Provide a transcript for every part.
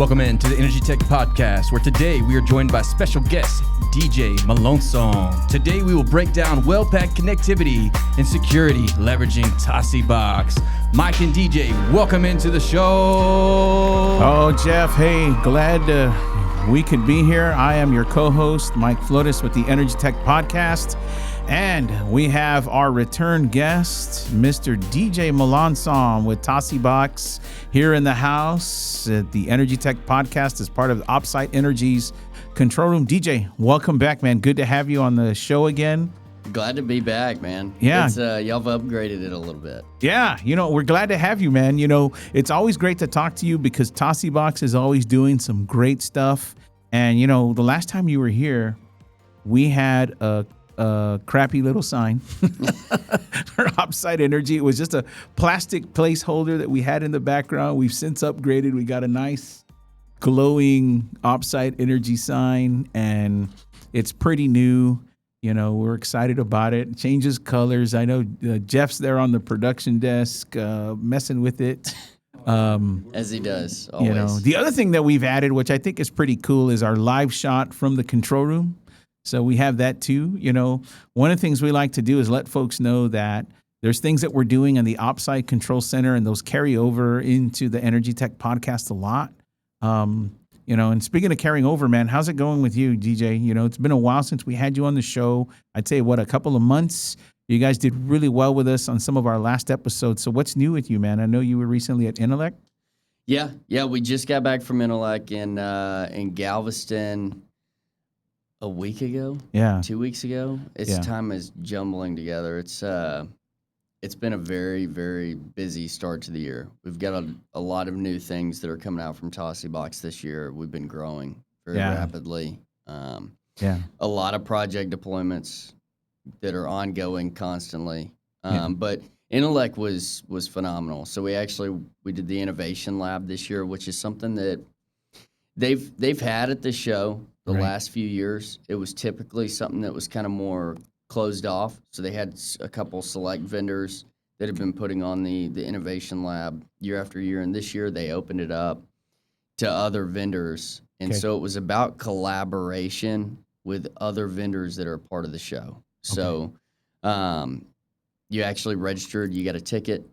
Welcome in to the Energy Tech Podcast, where today we are joined by special guest, DJ Malones. Today we will break down well-packed connectivity and security, leveraging Tosibox. Mike and DJ, welcome into the show. Oh, Jeff, hey, glad we could be here. I am your co-host, Mike Flores with the Energy Tech Podcast. And we have our return guest, Mr. DJ Malones with Tosibox here in the house at the Energy Tech Podcast as part of Opsite Energy's control room. DJ, welcome back, man. Good to have you on the show again. Glad to be back, man. Yeah. Y'all have upgraded it a little bit. Yeah, we're glad to have you, man. It's always great to talk to you because Tosibox is always doing some great stuff. And, the last time you were here, we had a crappy little sign for Opsite Energy. It was just a plastic placeholder that we had in the background. We've since upgraded. We got a nice glowing Opsite Energy sign, and it's pretty new. We're excited about it. It changes colors. I know Jeff's there on the production desk messing with it. As he does, always. The other thing that we've added, which I think is pretty cool, is our live shot from the control room. So we have that too. One of the things we like to do is let folks know that there's things that we're doing in the Opsite Control Center, and those carry over into the Energy Tech Podcast a lot. And speaking of carrying over, man, how's it going with you, DJ? It's been a while since we had you on the show. I'd say, a couple of months. You guys did really well with us on some of our last episodes. So what's new with you, man? I know you were recently at Intellect. Yeah, we just got back from Intellect in Galveston a week ago. Yeah, 2 weeks ago. Time is jumbling together. It's been a very, very busy start to the year. We've got a lot of new things that are coming out from Tosibox this year. We've been growing very rapidly. A lot of project deployments that are ongoing constantly. But Intellect was phenomenal. So we did the innovation lab this year, which is something that they've had at the show the last few years. It was typically something that was kind of more closed off. So they had a couple select vendors that have been putting on the innovation lab year after year. And this year they opened it up to other vendors. And so it was about collaboration with other vendors that are part of the show. So you actually registered, you got a ticket,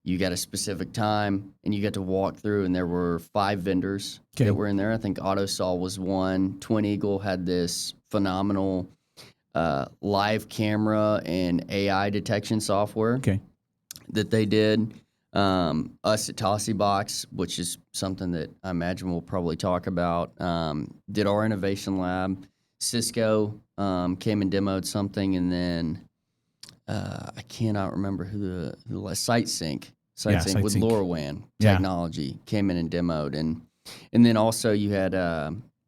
you got a specific time, and you got to walk through, and there were 5 vendors that were in there. I think Autosol was one. Twin Eagle had this phenomenal live camera and AI detection software that they did. Us at Tosibox, which is something that I imagine we'll probably talk about, did our innovation lab. Cisco came and demoed something, and then I cannot remember who the SiteSync with LoRaWAN technology came in and demoed, and then also you had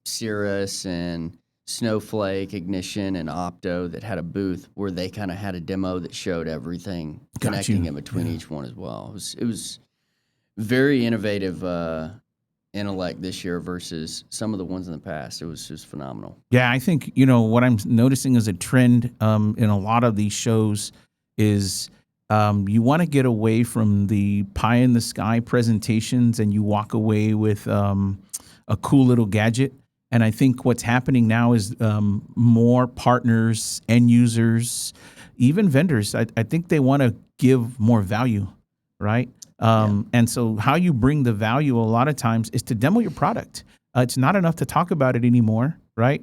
Cirrus and Snowflake, Ignition, and Opto that had a booth where they kind of had a demo that showed everything connecting in between each one as well. It was very innovative Intellect this year versus some of the ones in the past. It was just phenomenal. Yeah, I think, what I'm noticing as a trend in a lot of these shows is you want to get away from the pie in the sky presentations and you walk away with a cool little gadget. And I think what's happening now is more partners, end users, even vendors. I think they want to give more value, right? And so how you bring the value a lot of times is to demo your product. It's not enough to talk about it anymore, right?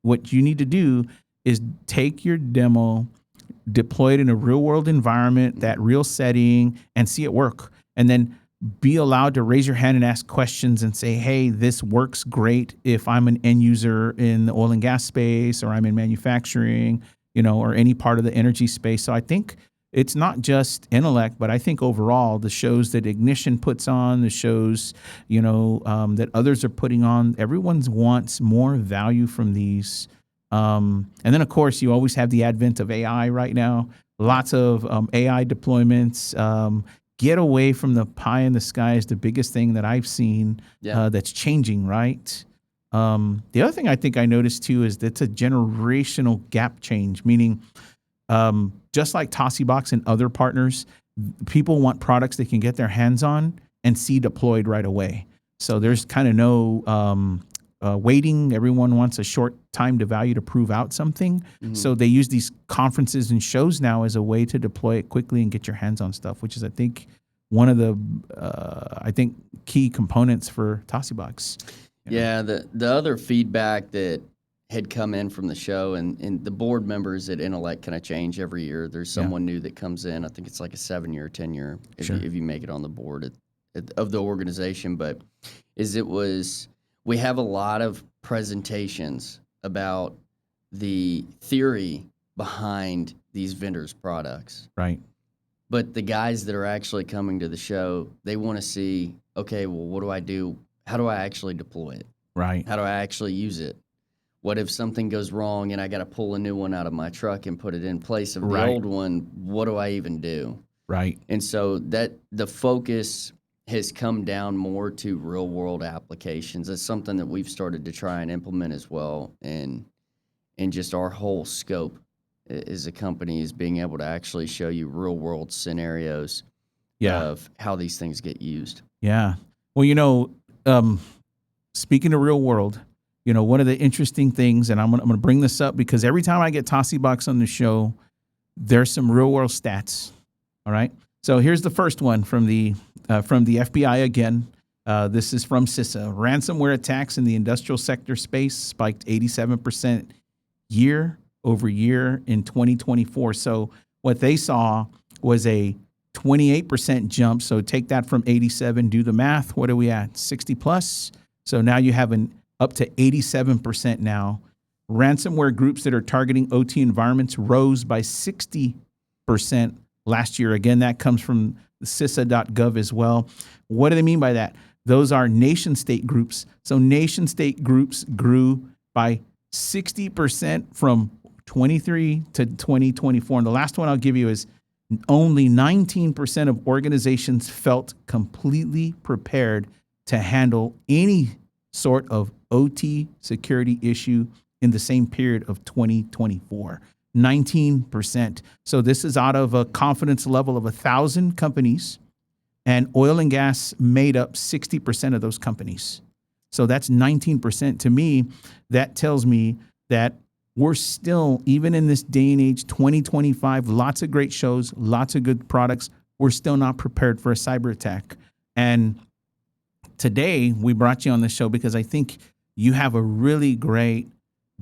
What you need to do is take your demo, deploy it in a real world environment, that real setting, and see it work. And then be allowed to raise your hand and ask questions and say, hey, this works great if I'm an end user in the oil and gas space, or I'm in manufacturing, or any part of the energy space. So I think it's not just Intellect, but I think overall the shows that Ignition puts on, the shows, that others are putting on, everyone wants more value from these. And then, of course, you always have the advent of AI right now. Lots of AI deployments. Get away from the pie in the sky is the biggest thing that I've seen that's changing, right? The other thing I think I noticed, too, is that's a generational gap change, meaning just like Tosibox and other partners, people want products they can get their hands on and see deployed right away. So there's kind of no waiting. Everyone wants a short time to value to prove out something. So they use these conferences and shows now as a way to deploy it quickly and get your hands on stuff, which is, I think, one of the key components for Tosibox. Yeah, the other feedback that had come in from the show, and the board members at Intellect kind of change every year. There's someone new that comes in. I think it's like a 7-year, 10-year if you make it on the board of the organization. But we have a lot of presentations about the theory behind these vendors' products. Right. But the guys that are actually coming to the show, they want to see, okay, well, what do I do? How do I actually deploy it? Right. How do I actually use it? What if something goes wrong and I got to pull a new one out of my truck and put it in place of the old one? What do I even do? Right. And so that the focus has come down more to real world applications. That's something that we've started to try and implement as well. And just our whole scope as a company is being able to actually show you real world scenarios of how these things get used. Yeah. Well, speaking of real world, one of the interesting things, and I'm gonna bring this up because every time I get Tosibox on the show, there's some real world stats. All right. So here's the first one from the FBI again. This is from CISA. Ransomware attacks in the industrial sector space spiked 87% year over year in 2024. So what they saw was a 28% jump. So take that from 87, do the math. What are we at? 60 plus. So now you have an up to 87% now. Ransomware groups that are targeting OT environments rose by 60% last year. Again, that comes from CISA.gov as well. What do they mean by that? Those are nation state groups. So nation state groups grew by 60% from 23 to 2024. And the last one I'll give you is only 19% of organizations felt completely prepared to handle any sort of OT security issue in the same period of 2024. 19%. So this is out of a confidence level of 1,000 companies, and oil and gas made up 60% of those companies. So that's 19%. To me, that tells me that we're still, even in this day and age, 2025, lots of great shows, lots of good products. We're still not prepared for a cyber attack. And today we brought you on the show because I think you have a really great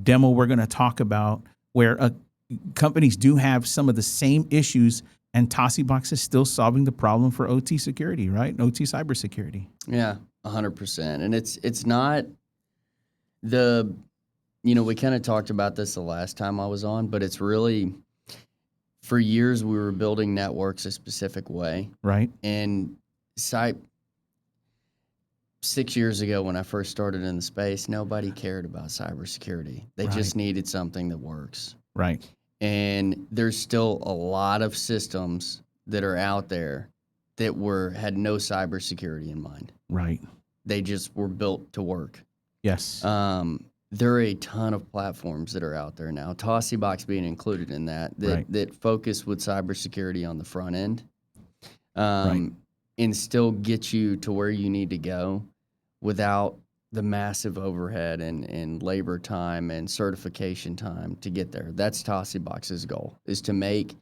demo we're going to talk about where companies do have some of the same issues, and Tosibox is still solving the problem for OT security, right? OT cybersecurity. Yeah, 100%. And it's not we kind of talked about this the last time I was on, but it's really, for years we were building networks a specific way. Right. And 6 years ago when I first started in the space, nobody cared about cybersecurity. They just needed something that works. Right. And there's still a lot of systems that are out there that had no cybersecurity in mind. Right. They just were built to work. Yes. There are a ton of platforms that are out there now, Tosibox being included in that focus with cybersecurity on the front end, and still get you to where you need to go without the massive overhead and labor time and certification time to get there. That's Tosibox's goal, is to make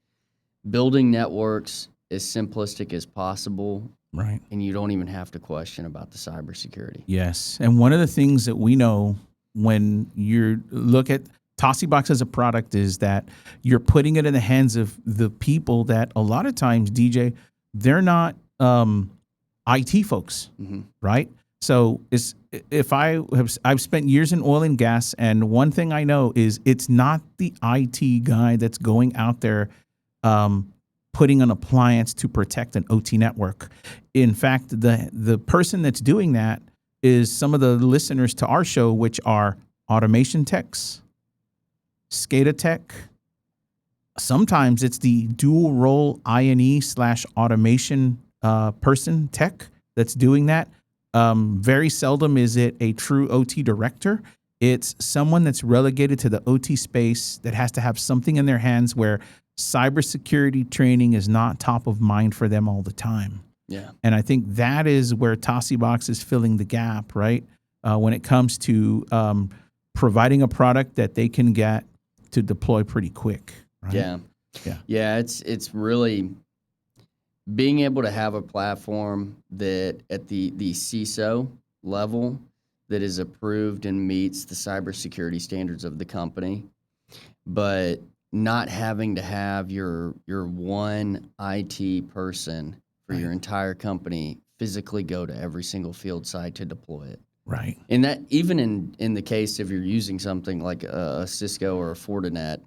building networks as simplistic as possible. Right. And you don't even have to question about the cybersecurity. Yes. And one of the things that we know when you look at Tosibox as a product is that you're putting it in the hands of the people that a lot of times, DJ, they're not IT folks, right? So I've spent years in oil and gas, and one thing I know is it's not the IT guy that's going out there putting an appliance to protect an OT network. In fact, the person that's doing that is some of the listeners to our show, which are automation techs, SCADA tech. Sometimes it's the dual role I&E/automation person tech that's doing that. Very seldom is it a true OT director. It's someone that's relegated to the OT space that has to have something in their hands where cybersecurity training is not top of mind for them all the time. Yeah. And I think that is where Tosibox is filling the gap, right? When it comes to providing a product that they can get to deploy pretty quick. Right? Yeah. It's really being able to have a platform that at the CISO level that is approved and meets the cybersecurity standards of the company, but not having to have your one IT person for your entire company physically go to every single field site to deploy it. Right. And that even in the case if you're using something like a Cisco or a Fortinet,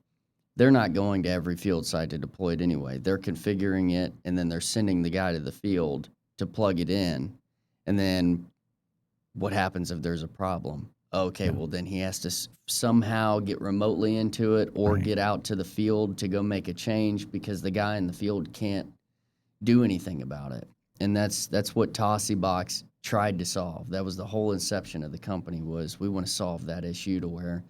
they're not going to every field site to deploy it anyway. They're configuring it, and then they're sending the guy to the field to plug it in. And then what happens if there's a problem? Okay, well, then he has to somehow get remotely into it or get out to the field to go make a change because the guy in the field can't do anything about it. And that's what Tosibox tried to solve. That was the whole inception of the company, was we want to solve that issue to where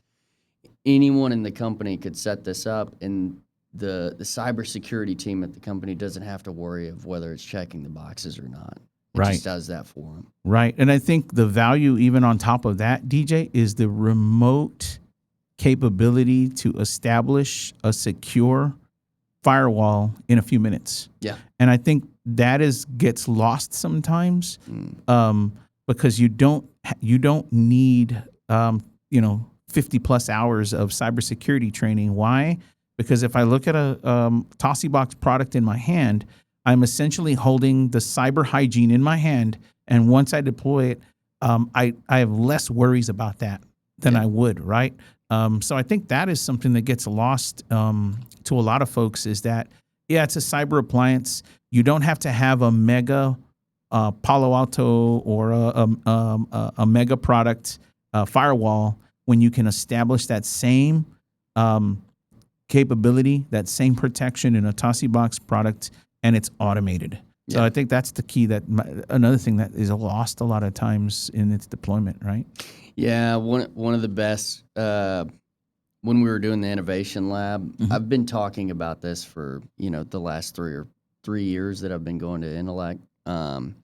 anyone in the company could set this up, and the cybersecurity team at the company doesn't have to worry of whether it's checking the boxes or not. It just does that for them. Right. And I think the value even on top of that, DJ, is the remote capability to establish a secure firewall in a few minutes. Yeah. And I think that gets lost sometimes because you don't need 50 plus hours of cybersecurity training. Why? Because if I look at a Tosibox product in my hand, I'm essentially holding the cyber hygiene in my hand, and once I deploy it, I have less worries about that than I would, right? So I think that is something that gets lost to a lot of folks, is that, it's a cyber appliance. You don't have to have a mega Palo Alto or a mega product firewall when you can establish that same capability, that same protection in a Tosibox product, and it's automated. So I think that's the key. Another thing that is lost a lot of times in its deployment, right? Yeah, one of the best, when we were doing the innovation lab, I've been talking about this for the last 3 years that I've been going to Intellect, and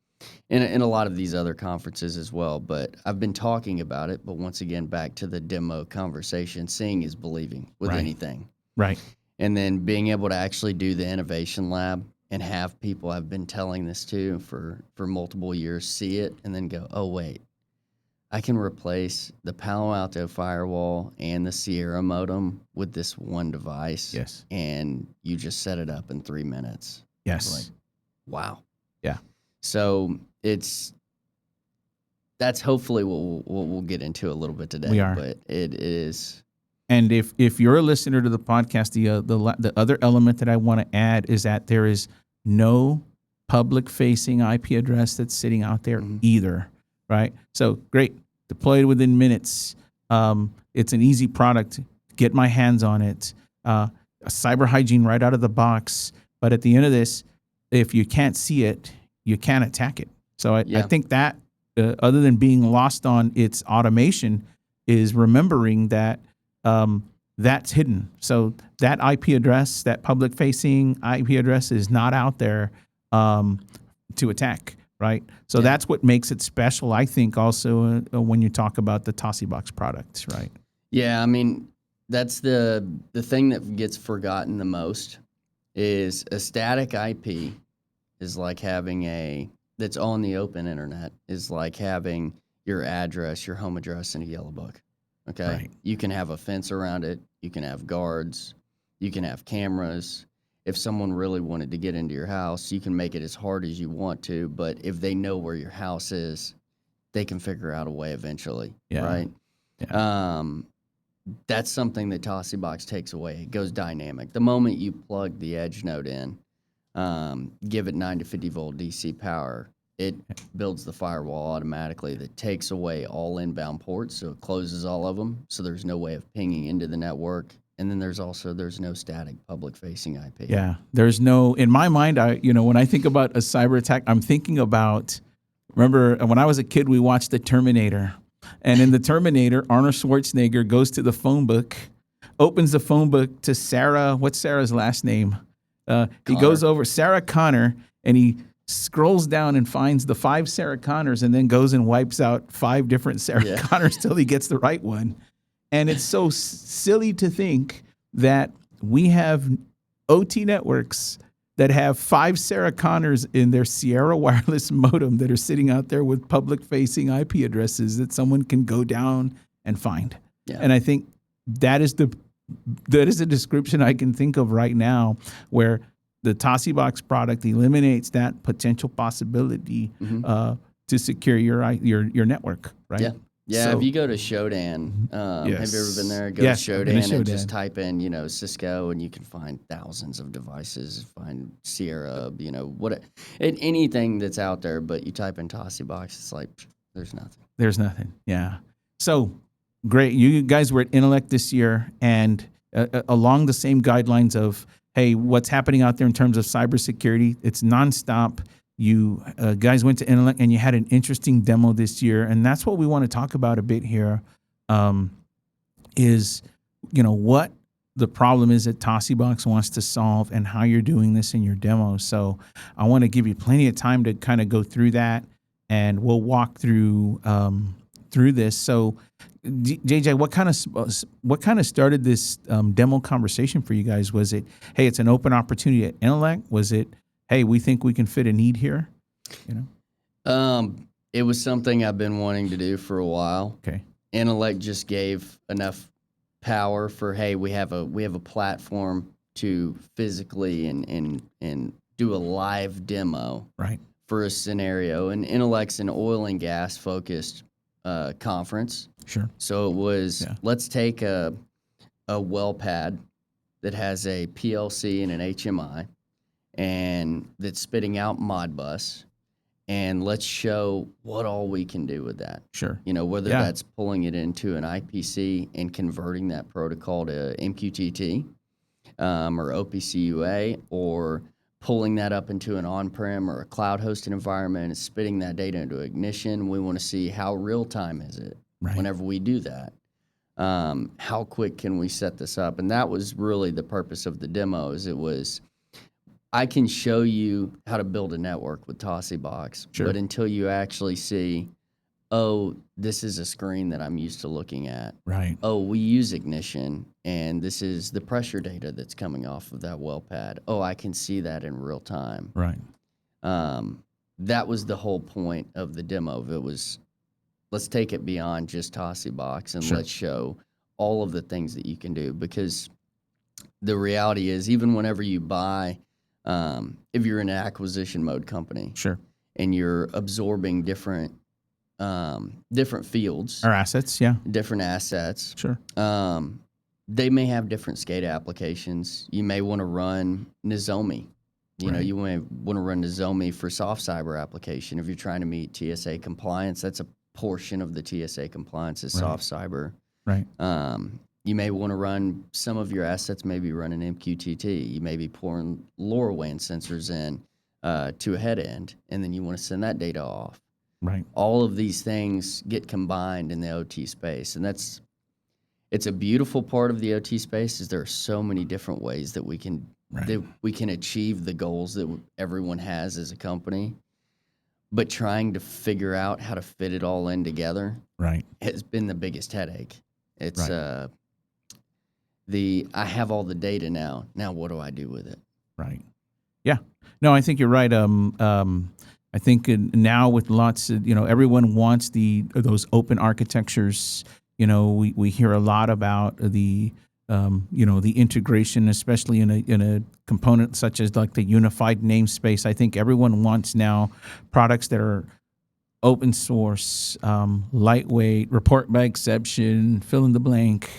a lot of these other conferences as well. But I've been talking about it. But once again, back to the demo conversation, seeing is believing with anything. Right. And then being able to actually do the innovation lab and have people I've been telling this to for multiple years see it and then go, oh, wait, I can replace the Palo Alto firewall and the Sierra modem with this one device. Yes. And you just set it up in 3 minutes. Yes. Like, wow. Yeah. So that's hopefully what we'll get into a little bit today. We are. But it is. And if you're a listener to the podcast, the other element that I want to add is that there is no public-facing IP address that's sitting out there either, right? So great, deployed within minutes. It's an easy product. Get my hands on it. A cyber hygiene right out of the box. But at the end of this, if you can't see it, you can't attack it. So I think that other than being lost on its automation, is remembering that that's hidden. So that IP address, that public-facing IP address, is not out there to attack, right? So that's what makes it special, I think, also when you talk about the Tosibox products, right? Yeah, I mean, that's the thing that gets forgotten the most is a static IP is like having that's on the open internet, is like having your address, your home address in a yellow book. Okay. Right. You can have a fence around it. You can have guards. You can have cameras. If someone really wanted to get into your house, you can make it as hard as you want to. But if they know where your house is, they can figure out a way eventually. Yeah. Right. Yeah. That's something that Tosibox takes away. It goes dynamic. The moment you plug the edge node in, give it 9 to 50 volt DC power, it builds the firewall automatically that takes away all inbound ports, so it closes all of them, so there's no way of pinging into the network. And then there's no static public-facing IP. Yeah, there's no, in my mind, when I think about a cyber attack, I'm thinking about, remember when I was a kid, we watched The Terminator. And in The Terminator, Arnold Schwarzenegger goes to the phone book, opens the phone book to Sarah. What's Sarah's last name? He goes over Sarah Connor, and he scrolls down and finds the 5 Sarah Connors and then goes and wipes out 5 different Sarah Connors till he gets the right one. And it's so silly to think that we have OT networks that have 5 Sarah Connors in their Sierra wireless modem that are sitting out there with public-facing IP addresses that someone can go down and find. Yeah. And I think that is a description I can think of right now where the Tosibox product eliminates that potential possibility to secure your network, right? Yeah. Yeah, so, if you go to Shodan, have you ever been there? Go to Shodan and just type in, Cisco, and you can find thousands of devices. Find Sierra, anything that's out there. But you type in Tosibox, it's like there's nothing. There's nothing. Yeah. So great. You guys were at Intellect this year, and along the same guidelines of, hey, what's happening out there in terms of cybersecurity? It's nonstop. You guys went to Intellect and you had an interesting demo this year, and that's what we want to talk about a bit here. Is what the problem is that Tosibox wants to solve and how you're doing this in your demo. So I want to give you plenty of time to kind of go through that, and we'll walk through this. So JJ, what kind of started this demo conversation for you guys? Was it, hey, it's an open opportunity at Intellect? Was it, hey, we think we can fit a need here? It was something I've been wanting to do for a while. Okay. Intellect just gave enough power for, hey, we have a platform to physically and do a live demo for a scenario. And Intellect's an oil and gas focused conference. Sure. So it was, let's take a well pad that has a PLC and an HMI, and that's spitting out Modbus, and let's show what all we can do with that. Sure. Whether that's pulling it into an IPC and converting that protocol to MQTT or OPC-UA, or pulling that up into an on-prem or a cloud-hosted environment and spitting that data into Ignition. We want to see how real-time is it whenever we do that. How quick can we set this up? And that was really the purpose of the demos. It was, I can show you how to build a network with Tosibox, but until you actually see, oh, this is a screen that I'm used to looking at. Right. Oh, we use Ignition, and this is the pressure data that's coming off of that well pad. Oh, I can see that in real time. Right. That was the whole point of the demo. It was, let's take it beyond just Tosibox and let's show all of the things that you can do. Because the reality is, even whenever you buy, if you're in an acquisition mode company, and you're absorbing different fields or assets, different assets, they may have different SCADA applications. You may want to run Nozomi. You may want to run Nozomi for soft cyber application. If you're trying to meet TSA compliance, that's a portion of the TSA compliance is soft cyber. Right. You may want to run some of your assets, maybe run an MQTT. You may be pouring LoRaWAN sensors in to a head end, and then you want to send that data off. Right. All of these things get combined in the OT space, and it's a beautiful part of the OT space. Is there are so many different ways that we can achieve the goals that everyone has as a company, but trying to figure out how to fit it all in together has been the biggest headache. It's I have all the data now. Now what do I do with it? Right. Yeah. No, I think you're right. I think now with lots of, everyone wants those open architectures. We hear a lot about the integration, especially in a component such as like the unified namespace. I think everyone wants now products that are open source, lightweight, report by exception, fill in the blank.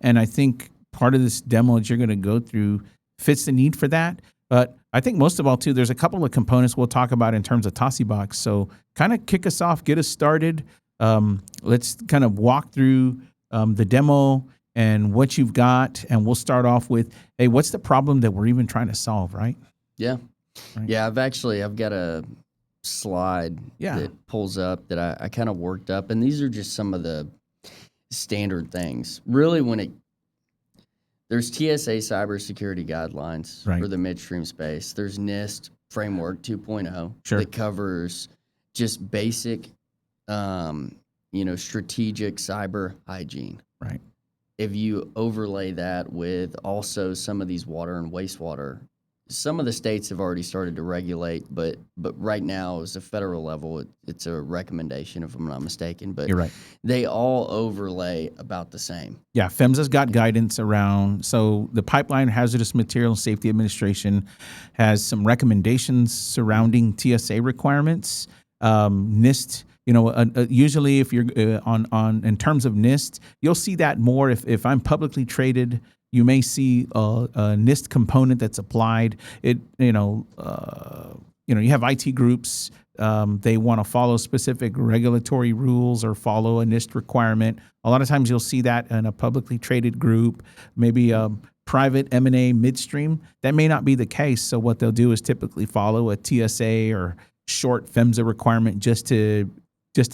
And I think part of this demo that you're going to go through fits the need for that. But I think most of all, too, there's a couple of components we'll talk about in terms of Tosibox. So kind of kick us off, get us started. Let's kind of walk through the demo and what you've got. And we'll start off with, hey, what's the problem that we're even trying to solve, right? Yeah. Right. Yeah, I've got a slide that pulls up that I kind of worked up. And these are just some of the standard things. Really, there's TSA cybersecurity guidelines for the midstream space. There's NIST framework 2.0 Sure. that covers just basic, strategic cyber hygiene. Right. If you overlay that with also some of these water and wastewater, some of the states have already started to regulate, but right now, as a federal level, it's a recommendation, if I'm not mistaken. But You're right. they all overlay about the same. Yeah, PHMSA's got guidance around. So the Pipeline Hazardous Materials Safety Administration has some recommendations surrounding TSA requirements. NIST, usually if you're on in terms of NIST, you'll see that more if I'm publicly traded. You may see a NIST component that's applied. You have IT groups. They want to follow specific regulatory rules or follow a NIST requirement. A lot of times you'll see that in a publicly traded group, maybe a private M&A midstream. That may not be the case. So what they'll do is typically follow a TSA or short PHMSA requirement just to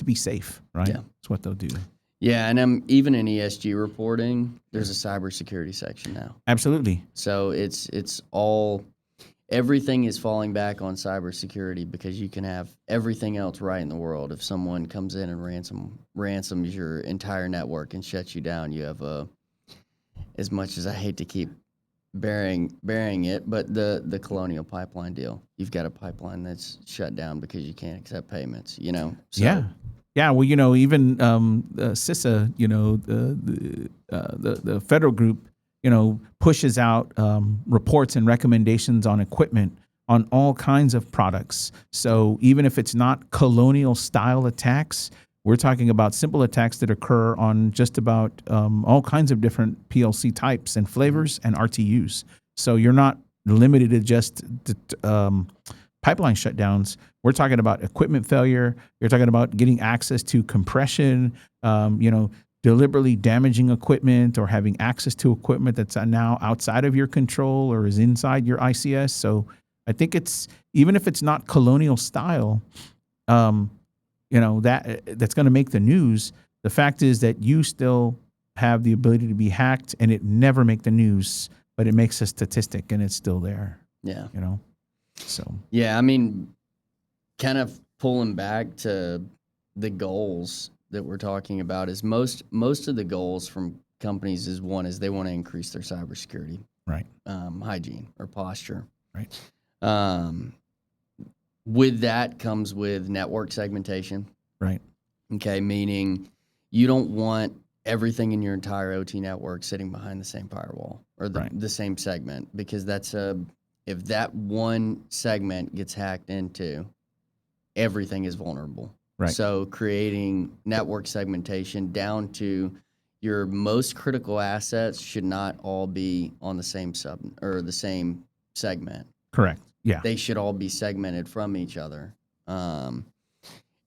be safe, right? Yeah. That's what they'll do. Yeah, and even in ESG reporting, there's a cybersecurity section now. Absolutely. So it's all, everything is falling back on cybersecurity because you can have everything else right in the world. If someone comes in and ransoms your entire network and shuts you down, you have as much as I hate to keep bearing it, but the Colonial Pipeline deal, you've got a pipeline that's shut down because you can't accept payments, So, Yeah, well, even CISA, the federal group, pushes out reports and recommendations on equipment on all kinds of products. So even if it's not colonial style attacks, we're talking about simple attacks that occur on just about all kinds of different PLC types and flavors and RTUs. So you're not limited to just pipeline shutdowns. We're talking about equipment failure. You're talking about getting access to compression, deliberately damaging equipment or having access to equipment that's now outside of your control or is inside your ICS. So I think it's, even if it's not colonial style, that's going to make the news. The fact is that you still have the ability to be hacked and it never make the news, but it makes a statistic and it's still there. Yeah. So. Yeah, kind of pulling back to the goals that we're talking about is most of the goals from companies is they want to increase their cybersecurity, right? Hygiene or posture, right? With that comes with network segmentation, right? Okay, meaning you don't want everything in your entire OT network sitting behind the same firewall or the same segment, because if that one segment gets hacked into, everything is vulnerable. Right. So creating network segmentation down to your most critical assets should not all be on the same the same segment. Correct. Yeah. They should all be segmented from each other. And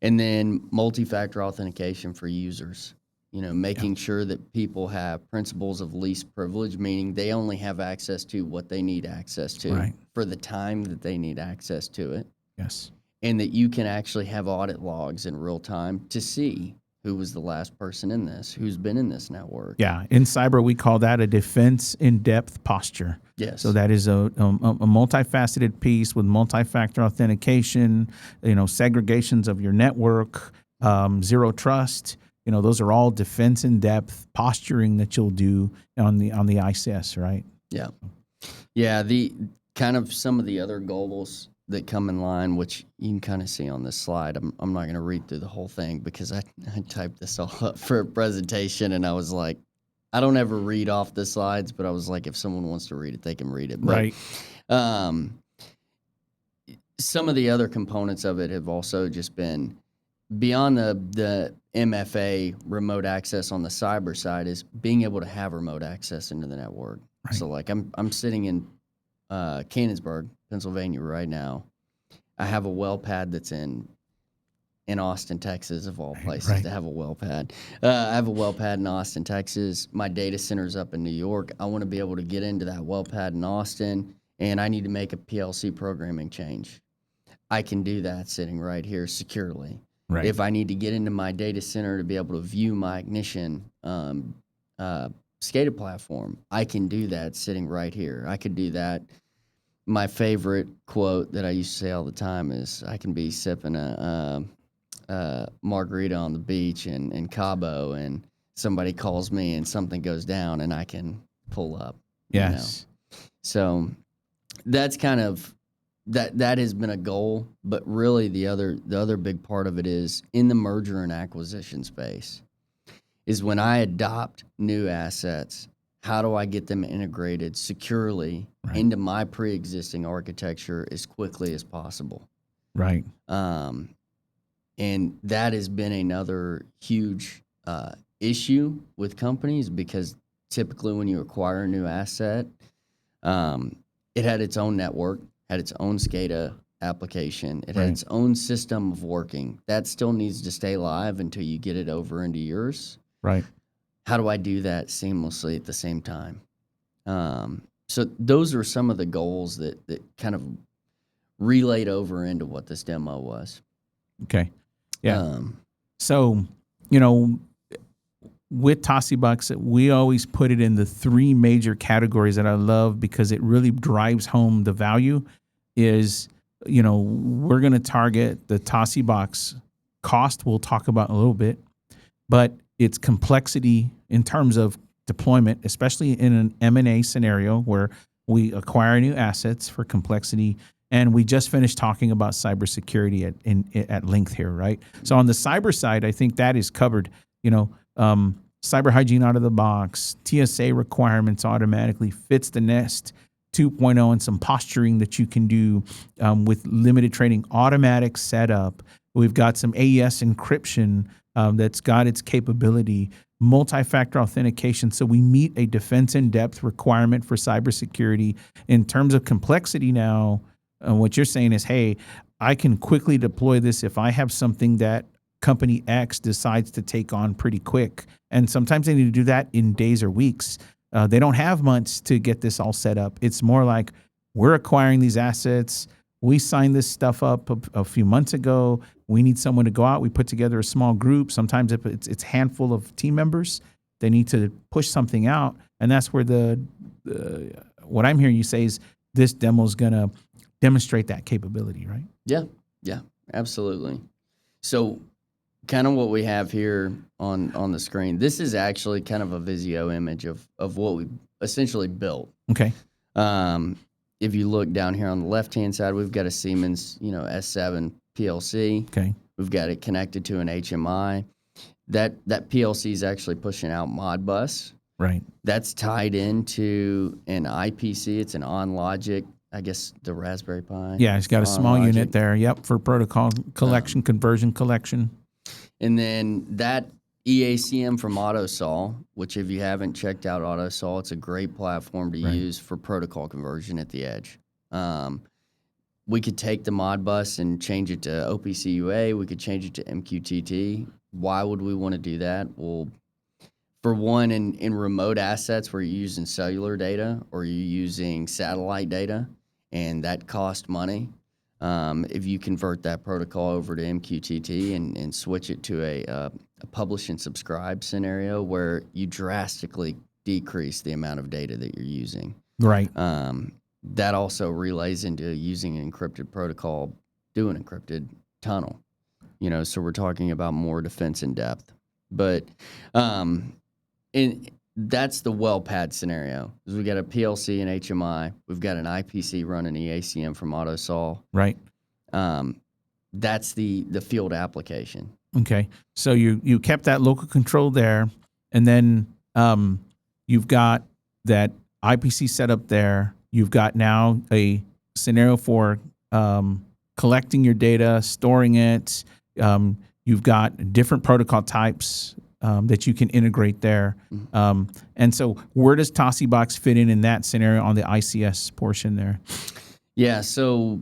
then multi-factor authentication for users. Making sure that people have principles of least privilege, meaning they only have access to what they need access to for the time that they need access to it. Yes. And that you can actually have audit logs in real time to see who was the last person in this, who's been in this network. Yeah. In cyber, we call that a defense in-depth posture. Yes. So that is a multifaceted piece with multi-factor authentication, segregations of your network, zero trust. Those are all defense in-depth posturing that you'll do on the ICS, right? Yeah. Yeah, the kind of some of the other goals that come in line, which you can kind of see on this slide. I'm not going to read through the whole thing because I typed this all up for a presentation, and I was like, I don't ever read off the slides, but I was like, if someone wants to read it, they can read it. But, right. Some of the other components of it have also just been beyond the MFA remote access on the cyber side is being able to have remote access into the network. Right. So like I'm sitting in Canonsburg, Pennsylvania right now. I have a well pad that's in Austin, Texas, of all places to have a well pad. I have a well pad in Austin, Texas. My data center's up in New York. I want to be able to get into that well pad in Austin, and I need to make a PLC programming change. I can do that sitting right here securely. Right. If I need to get into my data center to be able to view my Ignition SCADA platform, I can do that sitting right here. I could do that my favorite quote that I used to say all the time is, I can be sipping a margarita on the beach in Cabo, and somebody calls me and something goes down, and I can pull up. Yes. So that's kind of that has been a goal, but really the other big part of it is in the merger and acquisition space is when I adopt new assets, how do I get them integrated securely into my pre-existing architecture as quickly as possible? Right. And that has been another huge issue with companies, because typically when you acquire a new asset, it had its own network, had its own SCADA application. It had its own system of working. That still needs to stay live until you get it over into yours. Right. How do I do that seamlessly at the same time? So those are some of the goals that kind of relayed over into what this demo was. Okay. Yeah. So, you know, with Tosibox, we always put it in the three major categories that I love, because it really drives home the value is, you know, we're going to target the Tosibox cost. We'll talk about in a little bit, but its complexity in terms of deployment, especially in an M&A scenario where we acquire new assets for complexity. And we just finished talking about cybersecurity at length here, right? So on the cyber side, I think that is covered, you know, cyber hygiene out of the box, TSA requirements automatically, fits the nest 2.0, and some posturing that you can do with limited training, automatic setup. We've got some AES encryption that's got its capability, multi-factor authentication. So we meet a defense in depth requirement for cybersecurity. In terms of complexity now, what you're saying is, hey, I can quickly deploy this if I have something that company X decides to take on pretty quick. And sometimes they need to do that in days or weeks. They don't have months to get this all set up. It's more like, we're acquiring these assets. We signed this stuff up a few months ago. We need someone to go out. We put together a small group. Sometimes it's a handful of team members. They need to push something out. And that's where what I'm hearing you say is this demo is going to demonstrate that capability, right? Yeah, absolutely. So kind of what we have here on the screen, this is actually kind of a Visio image of what we essentially built. Okay. If you look down here on the left-hand side, we've got a Siemens, S7 PLC. Okay. We've got it connected to an HMI. That PLC is actually pushing out Modbus. Right. That's tied into an IPC. It's an OnLogic, I guess the Raspberry Pi. Yeah, it's got a small OnLogic unit there. Yep, for protocol collection, conversion collection. And then that EACM from Autosol, which if you haven't checked out Autosol, it's a great platform to use for protocol conversion at the edge. We could take the Modbus and change it to OPC UA. We could change it to MQTT. Why would we want to do that? Well, for one, in remote assets where you're using cellular data or you're using satellite data, and that costs money, if you convert that protocol over to MQTT and switch it to a publish and subscribe scenario where you drastically decrease the amount of data that you're using. Right. That also relays into using an encrypted protocol, do an encrypted tunnel. So we're talking about more defense in depth. But that's the well-pad scenario. We got a PLC and HMI. We've got an IPC running EACM from Autosol. Right. That's the field application. Okay. So you kept that local control there, and then you've got that IPC set up there. You've got now a scenario for collecting your data, storing it. You've got different protocol types that you can integrate there. And so where does Tosibox fit in that scenario on the ICS portion there? Yeah, so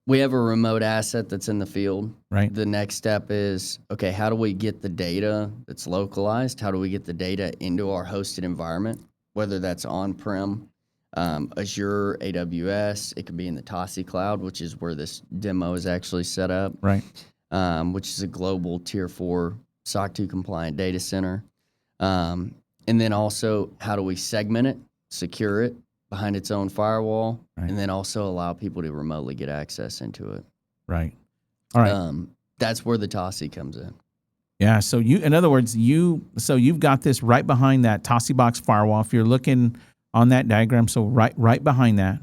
we have a remote asset that's in the field. Right. The next step is, okay, how do we get the data that's localized? How do we get the data into our hosted environment, whether that's on-prem, Azure, AWS, it could be in the Tosi cloud, which is where this demo is actually set up. Right. Which is a global tier 4 SOC 2 compliant data center. And then also, how do we segment it, secure it, behind its own firewall, Right. and then also allow people to remotely get access into it. Right. All right. That's where the TOSI comes in. Yeah. So in other words, you've got this right behind that Tosibox firewall. If you're looking on that diagram, so right behind that.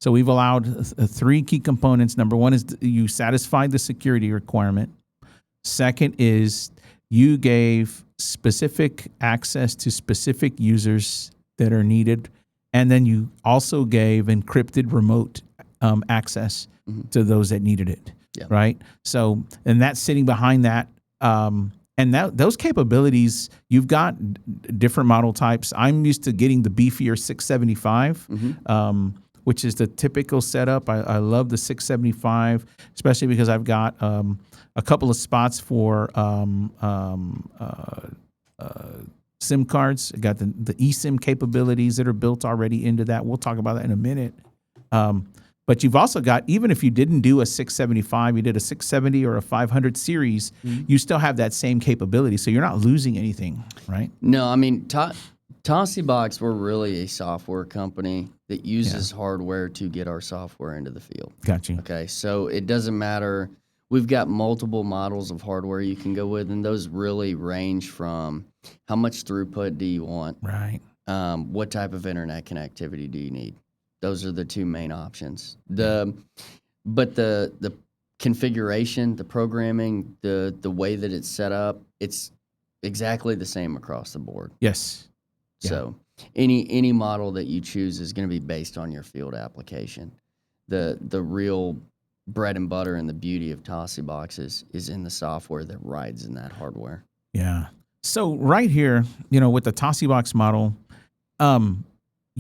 So we've allowed 3 key components. Number one is you satisfied the security requirement. Second is you gave specific access to specific users that are needed. And then you also gave encrypted remote access to those that needed it. Yeah. Right. So, and that's sitting behind that. And those capabilities, you've got different model types. I'm used to getting the beefier 675, which is the typical setup. I love the 675, especially because I've got a couple of spots for SIM cards. I got the eSIM capabilities that are built already into that. We'll talk about that in a minute. But you've also got, even if you didn't do a 675, you did a 670 or a 500 series, you still have that same capability. So you're not losing anything, right? No, I mean, Tosibox, we're really a software company that uses hardware to get our software into the field. Got you. Okay, so it doesn't matter. We've got multiple models of hardware you can go with, and those really range from how much throughput do you want? Right. What type of internet connectivity do you need? Those are the 2 main options. But the configuration, the programming, the way that it's set up, it's exactly the same across the board. Yes. So any model that you choose is going to be based on your field application. The real bread and butter and the beauty of Tosibox is in the software that rides in that hardware. Yeah. So right here, with the Tosibox model,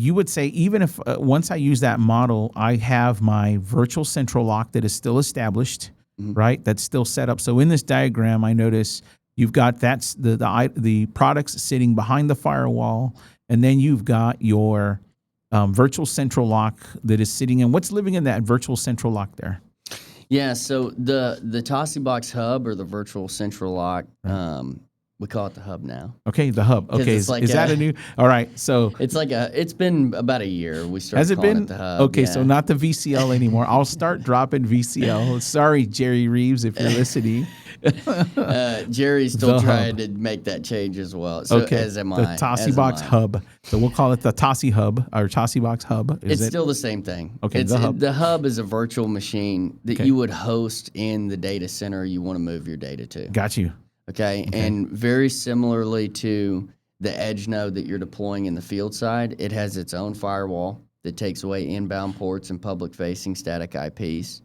you would say, even if once I use that model, I have my virtual central lock that is still established, right? That's still set up. So in this diagram, I notice you've got that's the products sitting behind the firewall, and then you've got your virtual central lock that is sitting in. What's living in that virtual central lock there? Yeah, so the Tosibox hub, or the virtual central lock, we call it the hub now. Okay, the hub. Okay, is that a new? All right, so it's been about a year. We started has it calling been? it the hub. Okay, so not the VCL anymore. I'll start dropping VCL. Sorry, Jerry Reeves, if you're listening. Jerry's still trying to make that change as well. So as am I. The Tosibox hub. So we'll call it the Tosi hub, or Tosibox hub. It's still the same thing. Okay, the hub is a virtual machine that you would host in the data center you want to move your data to. Got you. Okay, and very similarly to the edge node that you're deploying in the field side, it has its own firewall that takes away inbound ports and public-facing static IPs.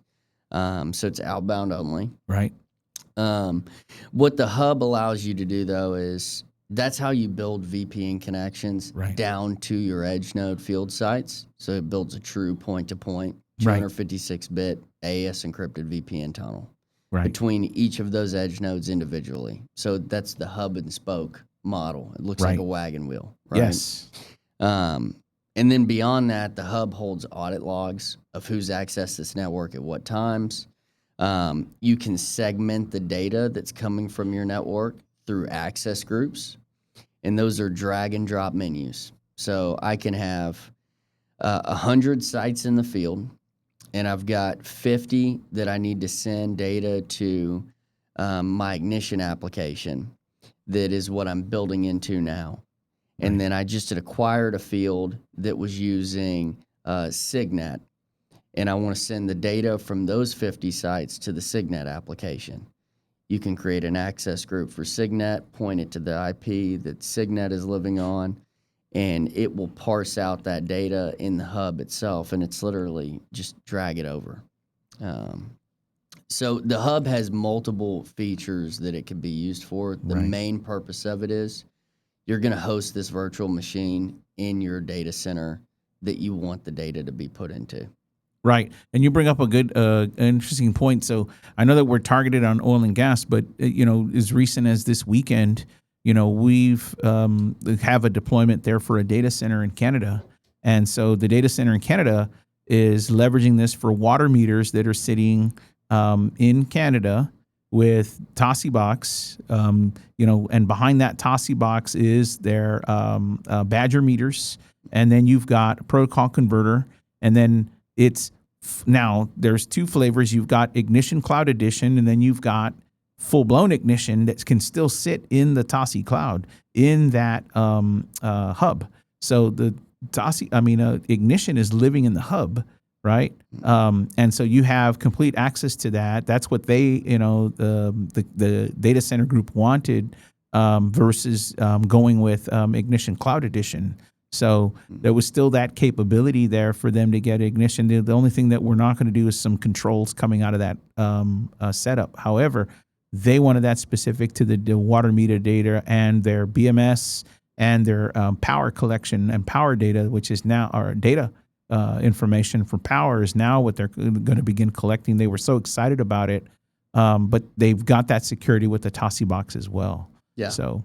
So it's outbound only. Right. What the hub allows you to do, though, is that's how you build VPN connections down to your edge node field sites. So it builds a true point-to-point 256-bit AES encrypted VPN tunnel. Between each of those edge nodes individually. So that's the hub and spoke model. It looks like a wagon wheel. Right? Yes. And then beyond that, the hub holds audit logs of who's accessed this network at what times. You can segment the data that's coming from your network through access groups. And those are drag and drop menus. So I can have 100 sites in the field, and I've got 50 that I need to send data to my Ignition application. That is what I'm building into now. And then I just had acquired a field that was using Signet, and I want to send the data from those 50 sites to the Signet application. You can create an access group for Signet, point it to the IP that Signet is living on, and it will parse out that data in the hub itself, and it's literally just drag it over. So the hub has multiple features that it can be used for. The main purpose of it is you're going to host this virtual machine in your data center that you want the data to be put into. Right. And you bring up a good, interesting point. So I know that we're targeted on oil and gas, but, as recent as this weekend, we've have a deployment there for a data center in Canada. And so the data center in Canada is leveraging this for water meters that are sitting in Canada with Tosibox, and behind that Tosibox is their Badger meters and then you've got a protocol converter, and then now there's two flavors. You've got Ignition Cloud Edition, and then you've got full-blown Ignition that can still sit in the Tosi cloud in that hub. So the Ignition is living in the hub, right? And so you have complete access to that. That's what they, the data center group wanted versus going with Ignition Cloud Edition. So there was still that capability there for them to get Ignition. The only thing that we're not going to do is some controls coming out of that setup. However, they wanted that specific to the water meter data and their BMS and their power collection and power data, which is now our data information for power is now what they're going to begin collecting. They were so excited about it, but they've got that security with the Tosibox as well. Yeah. So,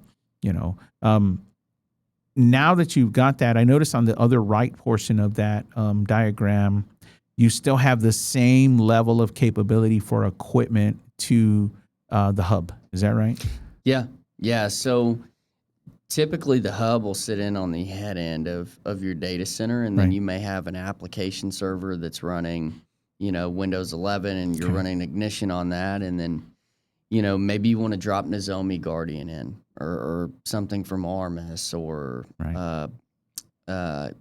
now that you've got that, I noticed on the other right portion of that diagram, you still have the same level of capability for equipment to the hub. Is that right? Yeah. Yeah. So typically the hub will sit in on the head end of your data center, and then you may have an application server that's running, Windows 11, and you're running Ignition on that. And then, maybe you want to drop Nozomi Guardian in or something from RMS, or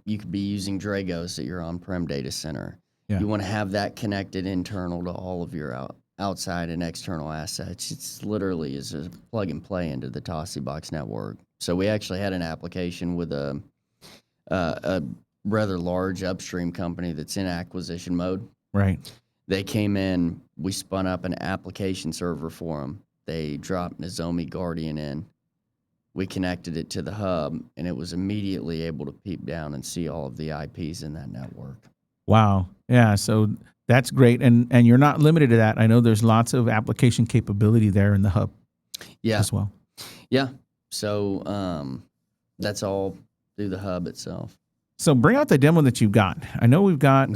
you could be using Dragos at your on-prem data center. Yeah. You want to have that connected internal to all of your outside and external assets. It's literally is a plug and play into the Tosibox network. So we actually had an application with a rather large upstream company that's in acquisition mode. Right. They came in, we spun up an application server for them. They dropped Nozomi Guardian in. We connected it to the hub, and it was immediately able to peep down and see all of the IPs in that network. Wow. Yeah, so that's great. And you're not limited to that. I know there's lots of application capability there in the hub as well. Yeah. So that's all through the hub itself. So bring out the demo that you've got. I know we've got,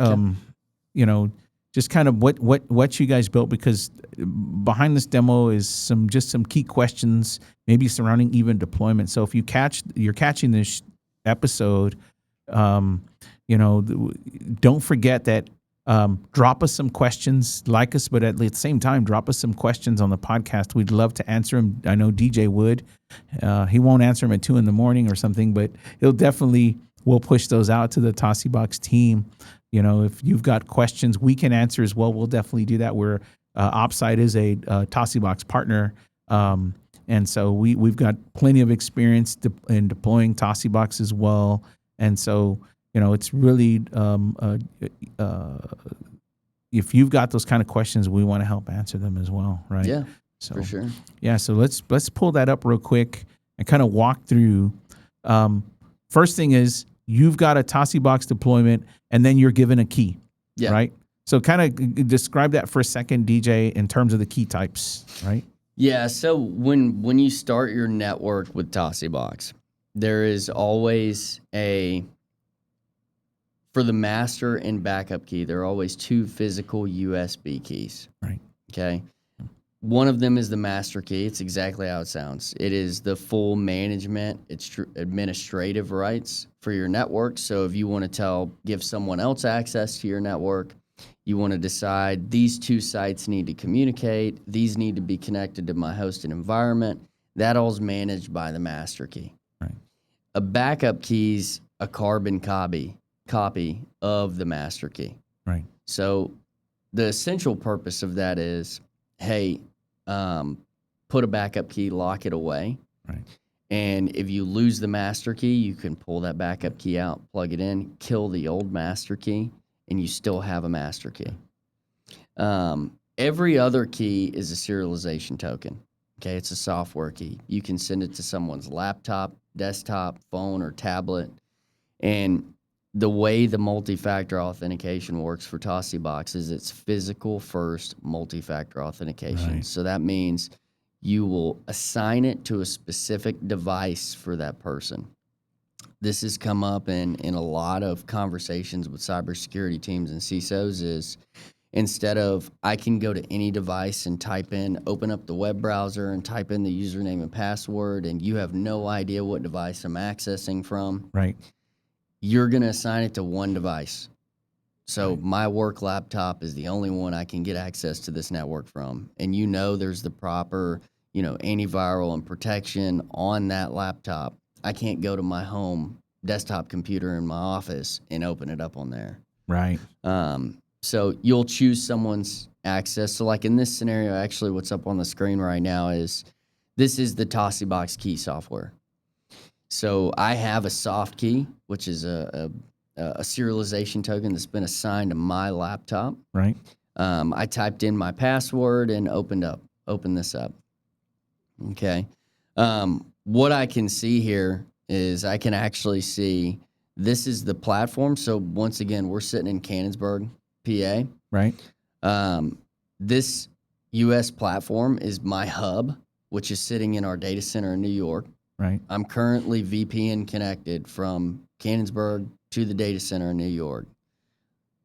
just kind of what you guys built, because behind this demo is some key questions, maybe surrounding even deployment. So if you're catching this episode, don't forget that drop us some questions, like us, but at the same time, drop us some questions on the podcast. We'd love to answer them. I know DJ would. He won't answer them at 2 a.m. or something, but we'll push those out to the Tosibox team. If you've got questions we can answer as well, we'll definitely do that. Opsite is a Tosibox partner. And so we've got plenty of experience in deploying Tosibox as well. And so, it's really, if you've got those kind of questions, we want to help answer them as well, right? Yeah, so, for sure. Yeah, so let's pull that up real quick and kind of walk through. First thing is, you've got a Tosibox deployment, and then you're given a key, right? So kind of describe that for a second, DJ, in terms of the key types, right? Yeah, so when you start your network with Tosibox, there is always for the master and backup key, there are always 2 physical USB keys. Right. Okay. One of them is the master key. It's exactly how it sounds. It is the full management, administrative rights for your network. So if you want to give someone else access to your network, you want to decide these 2 sites need to communicate, these need to be connected to my hosted environment. That all's managed by the master key. Right. A backup key's a carbon copy of the master key. Right. So the essential purpose of that is, hey, put a backup key, lock it away. Right. And if you lose the master key, you can pull that backup key out, plug it in, kill the old master key, and you still have a master key. Every other key is a serialization token. Okay, it's a software key. You can send it to someone's laptop, desktop, phone, or tablet. And the way the multi-factor authentication works for Tosibox is it's physical first multi-factor authentication. Right. So that means you will assign it to a specific device for that person. This has come up in a lot of conversations with cybersecurity teams and CISOs is instead of I can go to any device and open up the web browser and type in the username and password, and you have no idea what device I'm accessing from. Right. you're going to assign it to one device. So my work laptop is the only one I can get access to this network from. And there's the proper, antiviral and protection on that laptop. I can't go to my home desktop computer in my office and open it up on there. Right. So you'll choose someone's access. So like in this scenario, actually what's up on the screen right now is this is the Tosibox Key software. So I have a soft key, which is a serialization token that's been assigned to my laptop. Right. I typed in my password and opened this up. Okay. What I can see here is I can actually see this is the platform. So once again, we're sitting in Canonsburg, PA. Right. This U.S. platform is my hub, which is sitting in our data center in New York. Right. I'm currently VPN connected from Canonsburg to the data center in New York.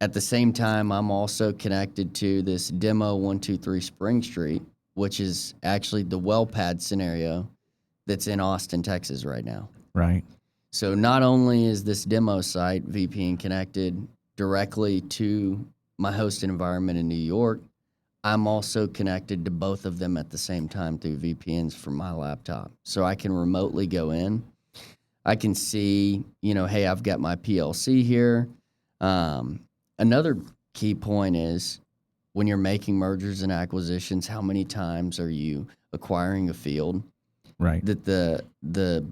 At the same time, I'm also connected to this demo 123 Spring Street, which is actually the well pad scenario that's in Austin, Texas right now. Right. So not only is this demo site VPN connected directly to my hosted environment in New York, I'm also connected to both of them at the same time through VPNs from my laptop. So I can remotely go in. I can see, hey, I've got my PLC here. Another key point is when you're making mergers and acquisitions, how many times are you acquiring a field? Right. That the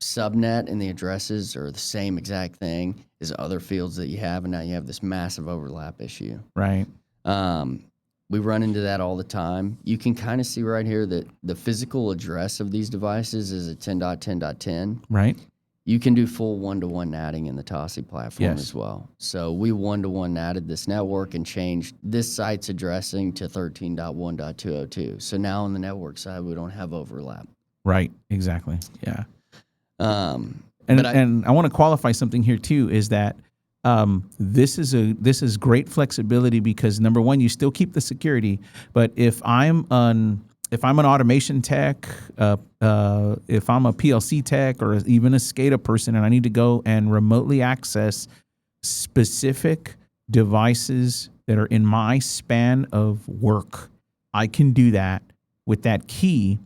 subnet and the addresses are the same exact thing as other fields that you have, and now you have this massive overlap issue. Right. We run into that all the time. You can kind of see right here that the physical address of these devices is a 10.10.10. Right. You can do full one-to-one NATing in the Tosi platform Yes. as well. So we one-to-one NATed this network and changed this site's addressing to 13.1.202. So now on the network side, we don't have overlap. Right. Exactly. Yeah. And I want to qualify something here too, is that this is great flexibility because number one, you still keep the security, but if I'm an automation tech, if I'm a PLC tech or even a SCADA person, and I need to go and remotely access specific devices that are in my span of work, I can do that with that key.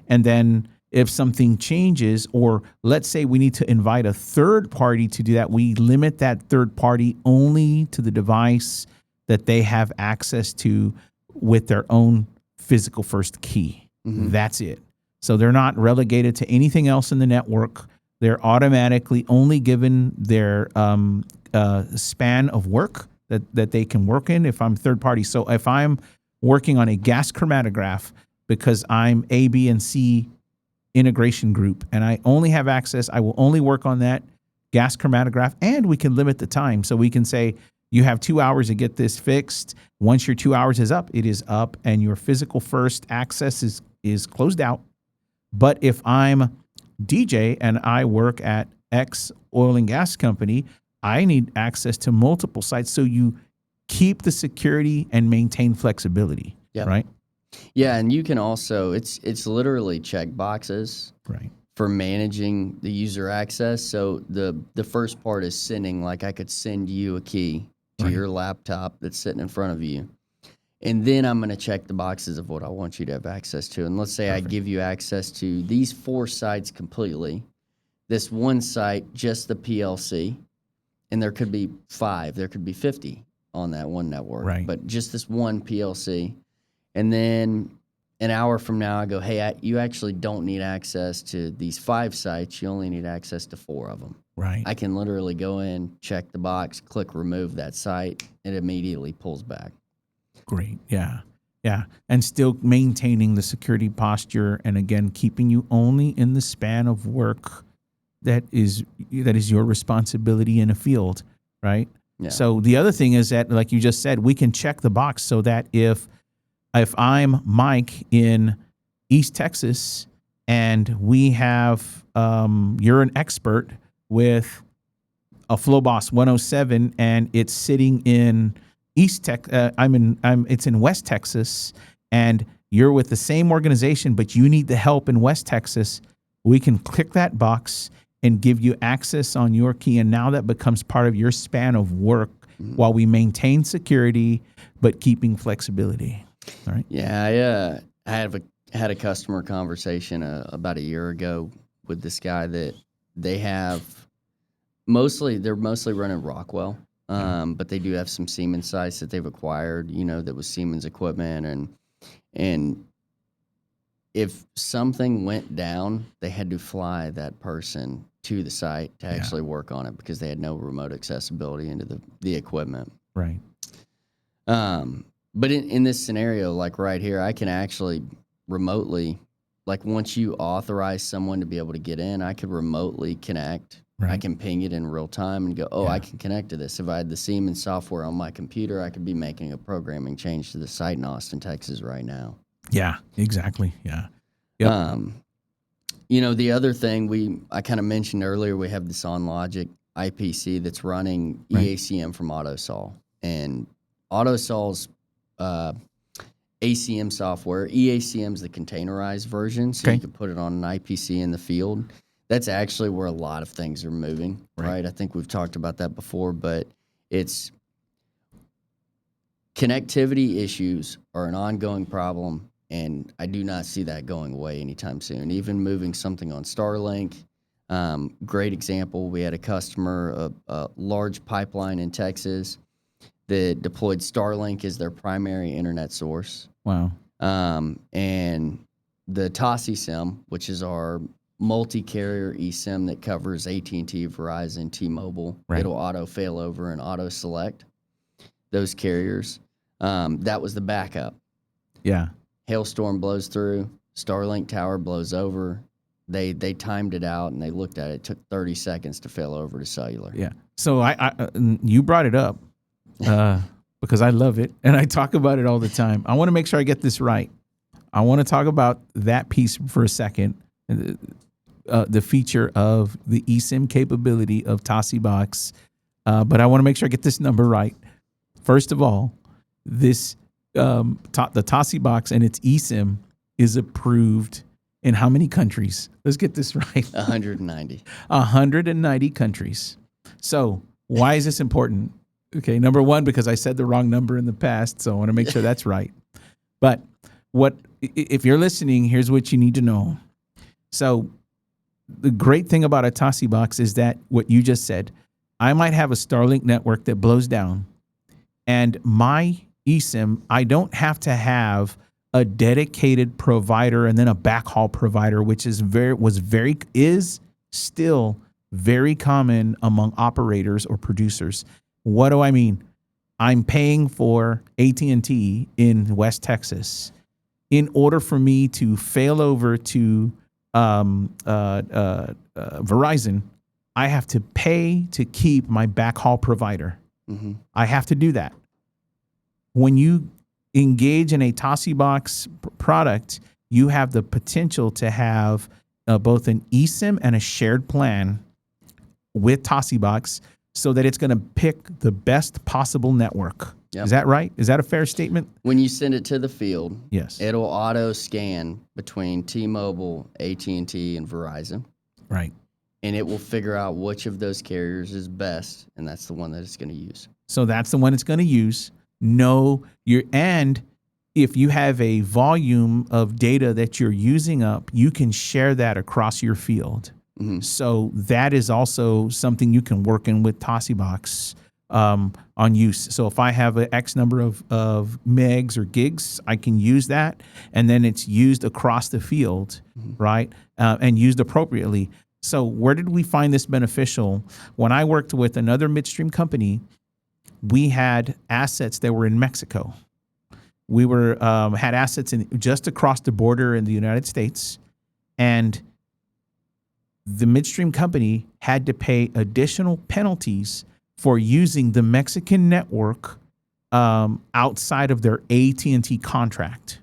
And then if something changes, or let's say we need to invite a third party to do that, we limit that third party only to the device that they have access to with their own physical first key. Mm-hmm. That's it. So they're not relegated to anything else in the network. They're automatically only given their span of work that they can work in if I'm third party. So if I'm working on a gas chromatograph because I'm A, B, and C integration group and I only have access, I will only work on that gas chromatograph, and we can limit the time. So we can say, you have 2 hours to get this fixed. Once your 2 hours is up, it is up, and your physical first access is closed out. But if I'm DJ and I work at X oil and gas company, I need access to multiple sites. So you keep the security and maintain flexibility, right? Yeah, and you can also, it's literally check boxes for managing the user access. So the first part is sending, like I could send you a key to your laptop that's sitting in front of you. And then I'm going to check the boxes of what I want you to have access to. And let's say I give you access to these 4 sites completely. This one site, just the PLC, and there could be 5, there could be 50 on that one network. But just this one PLC. And then an hour from now, I go, hey, you actually don't need access to these 5 sites. You only need access to 4 of them. I can literally go in, check the box, click remove that site, it immediately pulls back. Great. Yeah. Yeah. And still maintaining the security posture, and again, keeping you only in the span of work that is your responsibility in a field, right? Yeah. So the other thing is that, like you just said, we can check the box so that if I'm Mike in East Texas and we have you're an expert with a Flowboss 107 and it's sitting in it's in West Texas, and you're with the same organization but you need the help in West Texas, we can click that box and give you access on your key. And now that becomes part of your span of work while we maintain security, but keeping flexibility. All right. Yeah, I had a customer conversation about a year ago with this guy that they're mostly running Rockwell, but they do have some Siemens sites that they've acquired, that was Siemens equipment, and if something went down, they had to fly that person to the site to actually work on it because they had no remote accessibility into the equipment. Right. But in this scenario, like right here, I can actually remotely, like once you authorize someone to be able to get in, I could remotely connect. Right. I can ping it in real time and go, I can connect to this. If I had the Siemens software on my computer, I could be making a programming change to the site in Austin, Texas right now. Yeah, exactly. Yeah. Yep. The other thing I kind of mentioned earlier, we have this OnLogic IPC that's running EACM from Autosol. And Autosol's ACM software, EACM is the containerized version, so you can put it on an IPC in the field. That's actually where a lot of things are moving, right? I think we've talked about that before, but it's connectivity issues are an ongoing problem, and I do not see that going away anytime soon. Even moving something on Starlink, great example, we had a customer, a large pipeline in Texas that deployed Starlink as their primary internet source. Wow. And the Tosisim, which is our multi-carrier eSIM that covers AT&T, Verizon, T-Mobile, it'll auto failover and auto select those carriers. That was the backup. Yeah. Hailstorm blows through, Starlink tower blows over. They timed it out and they looked at it. It took 30 seconds to fail over to cellular. Yeah. So you brought it up because I love it and I talk about it all the time. I want to make sure I get this right. I want to talk about that piece for a second. The feature of the eSIM capability of Tosibox, but I want to make sure I get this number right. First of all, this the Tosibox and its eSIM is approved in how many countries? Let's get this right. 190. 190 countries. So why is this important? Okay, number one, because I said the wrong number in the past, so I want to make sure that's right. But if you're listening, here's what you need to know. So the great thing about a Tosibox is that what you just said, I might have a Starlink network that blows down, and my eSIM, I don't have to have a dedicated provider and then a backhaul provider, which is still very common among operators or producers. What do I mean? I'm paying for AT&T in West Texas. In order for me to fail over to Verizon, I have to pay to keep my backhaul provider. Mm-hmm. I have to do that. When you engage in a Tosibox product, you have the potential to have both an eSIM and a shared plan with Tosibox so that it's going to pick the best possible network. Yep. Is that right? Is that a fair statement? When you send it to the field, yes, it'll auto scan between T-Mobile, AT&T, and Verizon. Right. And it will figure out which of those carriers is best, and that's the one that it's going to use. So that's the one it's going to use. And if you have a volume of data that you're using up, you can share that across your field. Mm-hmm. So that is also something you can work in with Tosibox on use. So if I have an X number of megs or gigs, I can use that, and then it's used across the field, mm-hmm. right? And used appropriately. So where did we find this beneficial? When I worked with another midstream company, we had assets that were in Mexico. We had assets just across the border in the United States, and the midstream company had to pay additional penalties for using the Mexican network outside of their AT&T contract.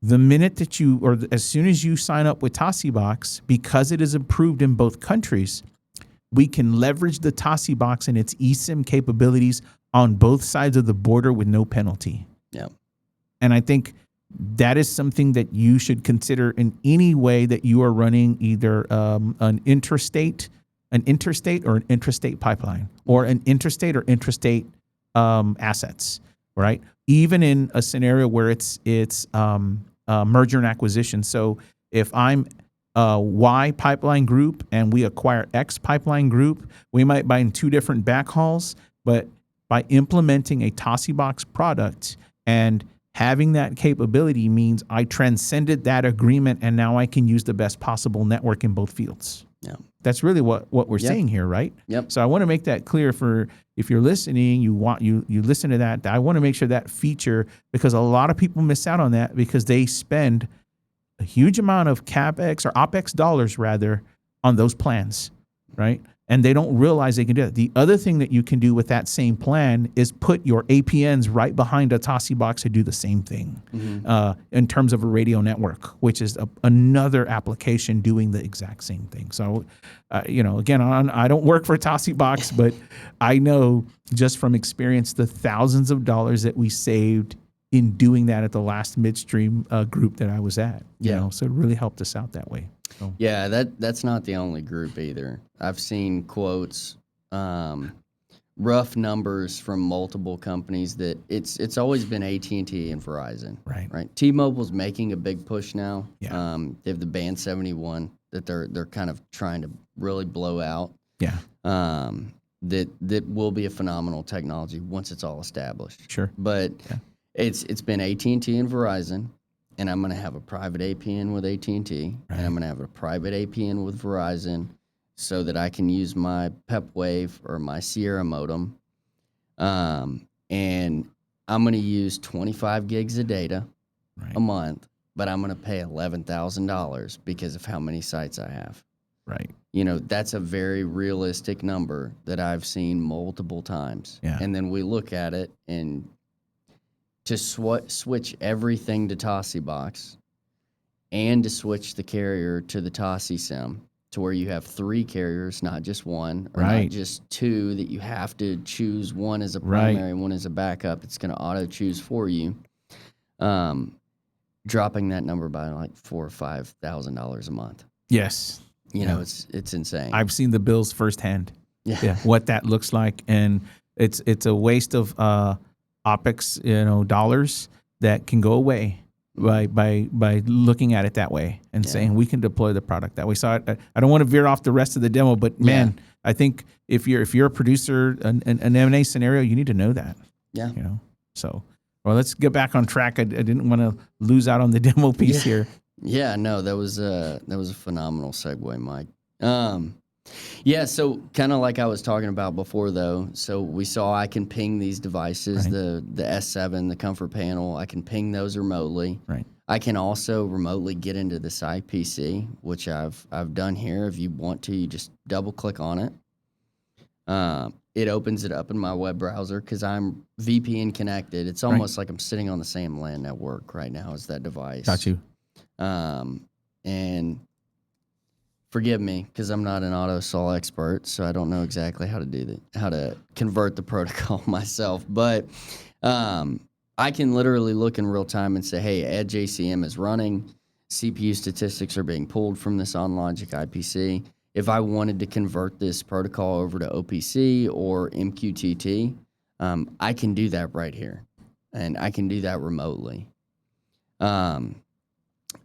The minute that as soon as you sign up with Tosibox, because it is approved in both countries, we can leverage the Tosibox and its eSIM capabilities on both sides of the border with no penalty. Yeah. And I think that is something that you should consider in any way that you are running either an interstate or an intrastate pipeline, or an interstate or intrastate assets, right? Even in a scenario where it's merger and acquisition. So if I'm Y pipeline group and we acquire X pipeline group, we might buy in two different backhauls, but by implementing a Tosibox product and having that capability means I transcended that agreement, and now I can use the best possible network in both fields. Yeah. That's really what we're saying here, right? Yep. So I want to make that clear for if you're listening, you listen to that. I want to make sure that feature, because a lot of people miss out on that because they spend a huge amount of CapEx or OpEx dollars rather on those plans, right? And they don't realize they can do it. The other thing that you can do with that same plan is put your APNs right behind a Tosibox to do the same thing in terms of a radio network, which is another application doing the exact same thing. So, again, I don't work for Tosibox, but I know just from experience the thousands of dollars that we saved in doing that at the last midstream group that I was at. So it really helped us out that way. So. Yeah, that's not the only group either. I've seen quotes, rough numbers from multiple companies that it's always been AT&T and Verizon. Right. T-Mobile's making a big push now. Yeah. They have the Band 71 that they're kind of trying to really blow out. Yeah. That will be a phenomenal technology once it's all established. Sure. But it's been AT&T and Verizon. And I'm going to have a private APN with AT&T, and I'm going to have a private APN with Verizon, so that I can use my PepWave or my Sierra modem. And I'm going to use 25 gigs of data a month, but I'm going to pay $11,000 because of how many sites I have. Right. That's a very realistic number that I've seen multiple times. Yeah. And then we look at it, and to switch everything to Tosibox and to switch the carrier to the TosiSIM, to where you have 3 carriers, not just one, or not just 2, that you have to choose one as a primary, one as a backup. It's going to auto choose for you. Dropping that number by like $4,000 or $5,000 a month. Yes. It's insane. I've seen the bills firsthand. Yeah. What that looks like, and it's a waste of OpEx, dollars that can go away by looking at it that way and saying we can deploy the product that way. So I don't want to veer off the rest of the demo, but man, I think if you're a producer, an M&A scenario, you need to know that. Yeah. So well, let's get back on track. I didn't want to lose out on the demo piece here. Yeah, no, that was a phenomenal segue, Mike. So kind of like I was talking about before, though. So we saw I can ping these devices, the S7, the Comfort Panel. I can ping those remotely. Right. I can also remotely get into this IPC, which I've done here. If you want to, you just double click on it. It opens it up in my web browser because I'm VPN connected. It's almost like I'm sitting on the same LAN network right now as that device. Got you. And forgive me, because I'm not an Autosol expert, so I don't know exactly how to do that, how to convert the protocol myself. But I can literally look in real time and say, hey, Edge ACM is running. CPU statistics are being pulled from this OnLogic IPC. If I wanted to convert this protocol over to OPC or MQTT, I can do that right here. And I can do that remotely.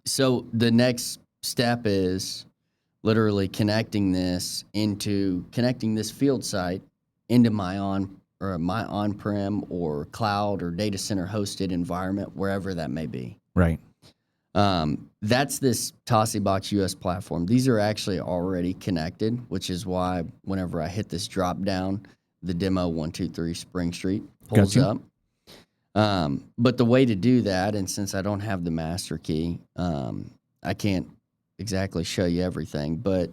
So the next step is literally connecting this field site into my on-prem or cloud or data center hosted environment, wherever that may be. Right. That's this Tosibox US platform. These are actually already connected, which is why whenever I hit this drop down, the demo 123 Spring Street pulls up. But the way to do that, and since I don't have the master key, I can't exactly show you everything, but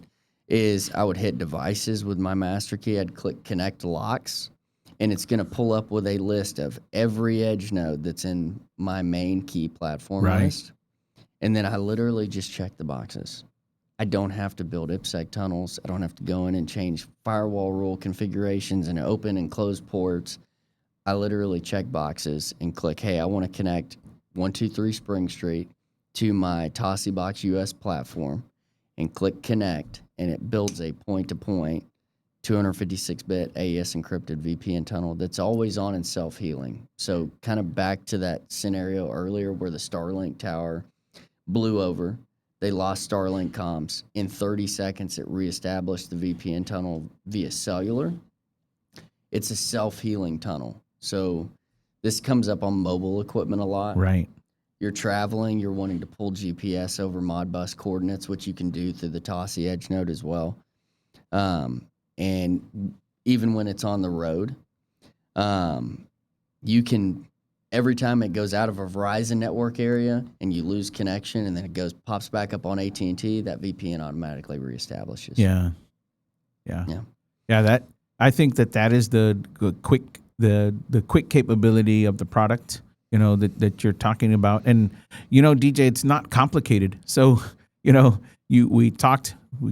is I would hit devices with my master key. I'd click connect locks, and it's going to pull up with a list of every edge node that's in my main key platform list. And then I literally just check the boxes. I don't have to build IPsec tunnels. I don't have to go in and change firewall rule configurations and open and close ports. I literally check boxes and click, hey, I want to connect 123 Spring Street to my Tosibox US platform and click connect, and it builds a point-to-point 256-bit AES encrypted VPN tunnel that's always on and self-healing. So kind of back to that scenario earlier where the Starlink tower blew over. They lost Starlink comms. In 30 seconds, it reestablished the VPN tunnel via cellular. It's a self-healing tunnel. So this comes up on mobile equipment a lot. Right. You're traveling, you're wanting to pull GPS over Modbus coordinates, which you can do through the TOSI Edge node as well. And even when it's on the road, you can, every time it goes out of a Verizon network area and you lose connection and then it pops back up on AT&T, that VPN automatically reestablishes. Yeah. That, I think that is the quick capability of the product, that you're talking about. And, DJ, it's not complicated. So, we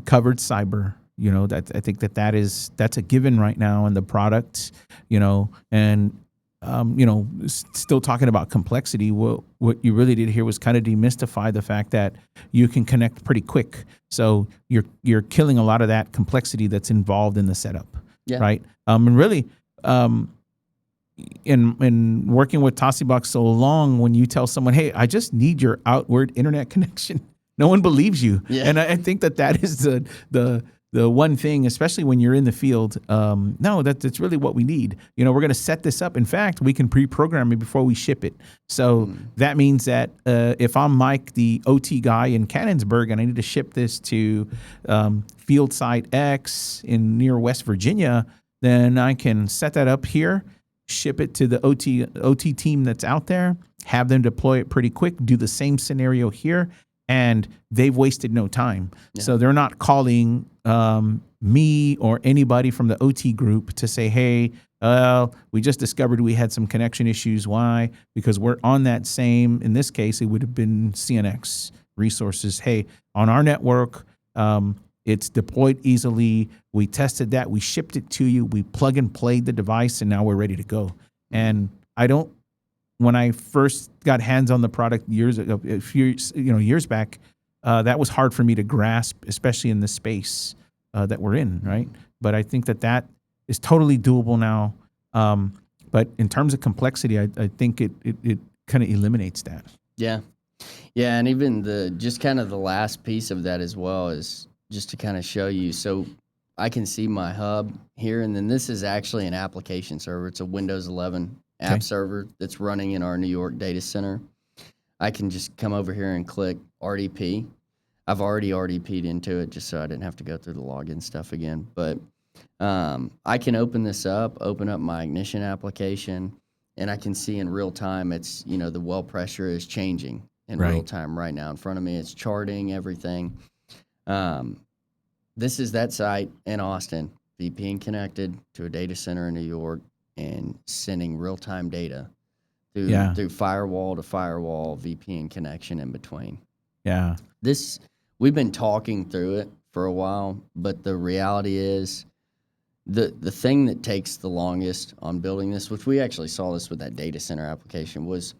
covered cyber. I think that's a given right now in the product, and still talking about complexity. What you really did here was kind of demystify the fact that you can connect pretty quick. So you're killing a lot of that complexity that's involved in the setup, right? And really, in working with Tosibox so long, when you tell someone, "Hey, I just need your outward internet connection," no one believes you. Yeah. And I think that is the one thing, especially when you're in the field. No, that's really what we need. We're going to set this up. In fact, we can pre-program it before we ship it. So that means that if I'm Mike, the OT guy in Cannonsburg, and I need to ship this to field site X near West Virginia, then I can set that up here, ship it to the OT team that's out there, have them deploy it pretty quick, do the same scenario here, and they've wasted no time. Yeah. So they're not calling me or anybody from the OT group to say, "Hey, we just discovered we had some connection issues." Why? Because we're on that same, in this case, it would have been CNX resources. Hey, on our network, it's deployed easily. We tested that. We shipped it to you. We plug and played the device, and now we're ready to go. And when I first got hands on the product years ago, years back, that was hard for me to grasp, especially in the space that we're in, right? But I think that is totally doable now. But in terms of complexity, I think it kind of eliminates that. Yeah, and even just kind of the last piece of that as well is just to kind of show you. So I can see my hub here, and then this is actually an application server. It's a Windows 11 app server that's running in our New York data center. I can just come over here and click RDP. I've already RDP'd into it just so I didn't have to go through the login stuff again. But I can open this up, open up my Ignition application, and I can see in real time it's, the well pressure is changing in real time right now in front of me. It's charting everything. This is that site in Austin, VPN connected to a data center in New York and sending real-time data through firewall to firewall, VPN connection in between. Yeah. We've been talking through it for a while, but the reality is the thing that takes the longest on building this, which we actually saw this with that data center application, was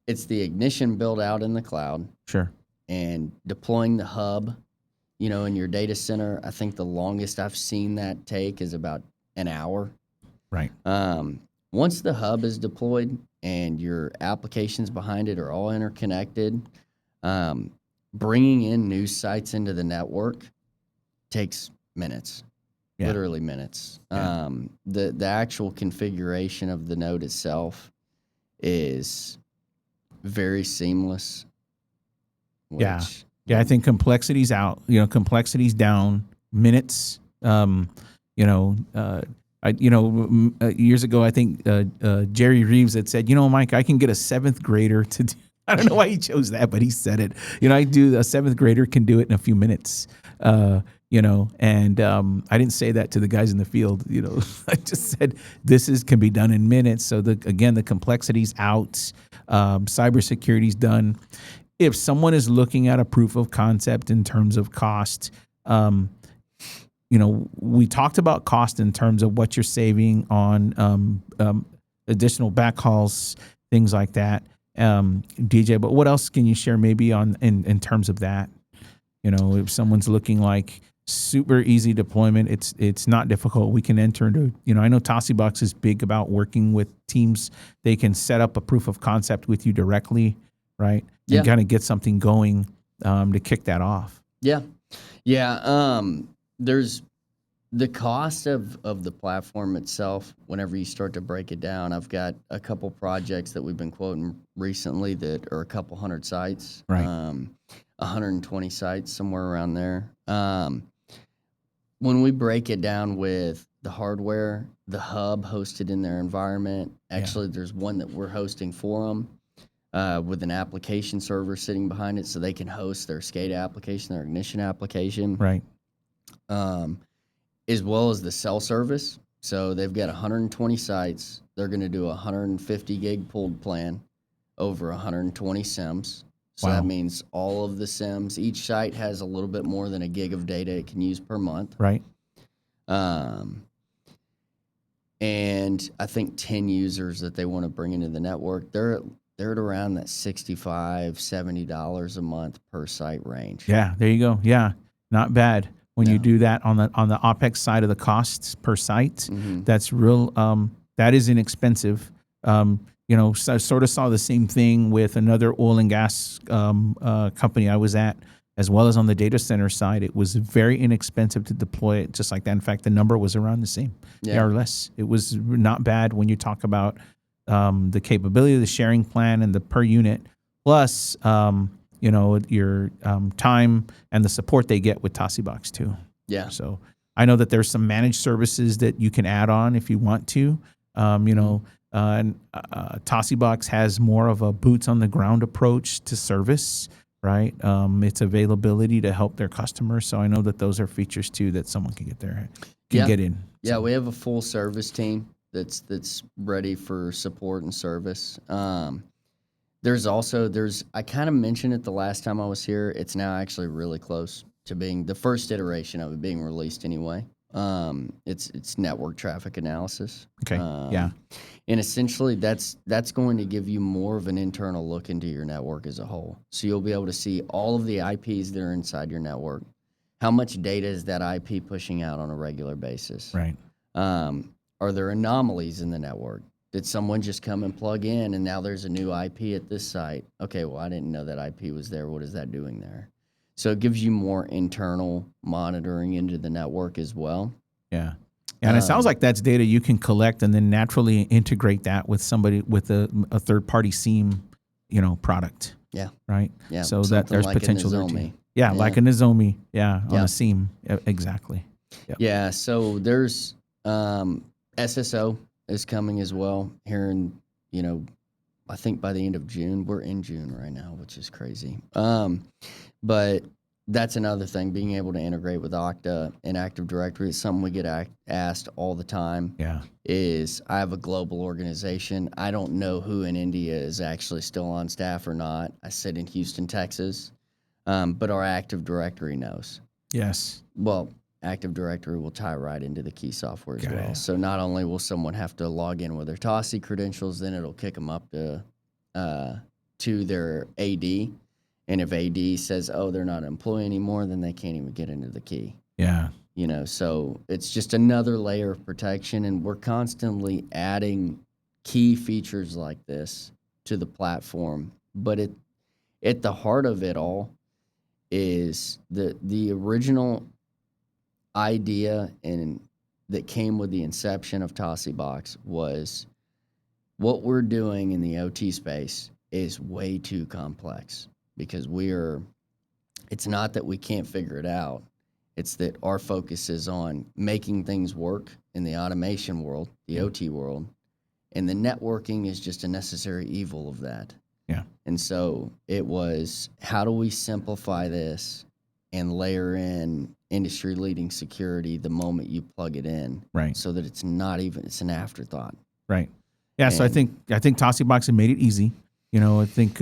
it's the Ignition build out in the cloud. Sure. And deploying the hub, in your data center. I think the longest I've seen that take is about an hour. Right. Once the hub is deployed and your applications behind it are all interconnected, bringing in new sites into the network takes minutes, literally minutes. Yeah. The actual configuration of the node itself is very seamless. I think complexity's out. Complexity's down. Minutes. Years ago, I think Jerry Reeves had said, Mike, I can get a seventh grader to do. I don't know why he chose that, but he said it. A seventh grader can do it in a few minutes. And I didn't say that to the guys in the field. I just said can be done in minutes. So the complexity's out. Cybersecurity's done. If someone is looking at a proof of concept in terms of cost, we talked about cost in terms of what you're saving on additional backhauls, things like that. DJ. But what else can you share maybe on in terms of that? You know, if someone's looking like super easy deployment, it's not difficult. We can enter into, you know, I know Tosibox is big about working with teams. They can set up a proof of concept with you directly, right? And kind of get something going to kick that off. Yeah. There's the cost of the platform itself. Whenever you start to break it down, I've got a couple projects that we've been quoting recently that are a couple hundred sites, right? 120 sites, somewhere around there. When we break it down with the hardware, the hub hosted in their environment, actually there's one that we're hosting for them with an application server sitting behind it so they can host their SCADA application, their ignition application. Right. As well as the cell service. So they've got 120 sites. They're going to do a 150 gig pooled plan over 120 SIMs. So that means all of the SIMs, each site has a little bit more than a gig of data it can use per month. Right. And I think 10 users that they want to bring into the network, they're at around that $65, $70 a month per site range. Yeah, there you go. Yeah, not bad. When you do that on the OpEx side of the costs per site, that's real. That is inexpensive. You know, so I sort of saw the same thing with another oil and gas company I was at, as well as on the data center side. It was very inexpensive to deploy it just like that. In fact, the number was around the same, more or less. It was not bad when you talk about the capability of the sharing plan and the per unit, plus you know, your time and the support they get with Tosibox too. Yeah. So I know that there's some managed services that you can add on if you want to. You know, Tosibox has more of a boots on the ground approach to service, right? Its availability to help their customers. So I know that those are features too that someone can get in. Yeah, we have a full service team that's ready for support and service. There's I kind of mentioned it the last time I was here. It's now actually really close to being the first iteration of it being released anyway. It's network traffic analysis. Okay. And essentially that's going to give you more of an internal look into your network as a whole. So you'll be able to see all of the IPs that are inside your network. How much data is that IP pushing out on a regular basis? Right. Are there anomalies in the network? Did someone just come and plug in and now there's a new IP at this site? Okay, well, I didn't know that IP was there. What is that doing there? So it gives you more internal monitoring into the network as well. Yeah. And it sounds like that's data you can collect and then naturally integrate that with somebody with a third-party SIEM, you know, product. Yeah. Right? Yeah. So that there's like potential there too. Nozomi. Yeah, like a Nozomi. Yeah, on a SIEM. Exactly. Yep. Yeah, so there's SSO is coming as well here in, you know, I think by the end of June. We're in June right now, which is crazy. But that's another thing, being able to integrate with Okta and Active Directory is something we get asked all the time. Yeah. Is I have a global organization. I don't know who in India is actually still on staff or not. I sit in Houston, Texas, but our Active Directory knows. Yes. Well, Active Directory will tie right into the key software as well. So not only will someone have to log in with their TOSI credentials, then it'll kick them up to their AD. And if AD says, oh, they're not an employee anymore, then they can't even get into the key. Yeah. You know, so it's just another layer of protection. And we're constantly adding key features like this to the platform. But at the heart of it all is the original idea and that came with the inception of Tosibox was what we're doing in the OT space is way too complex because it's not that we can't figure it out. It's that our focus is on making things work in the automation world, the OT world, and the networking is just a necessary evil of that. Yeah. And so it was, how do we simplify this and layer in industry-leading security the moment you plug it in, right? So that it's an afterthought, right? Yeah. So I think Tosibox has made it easy. You know, I think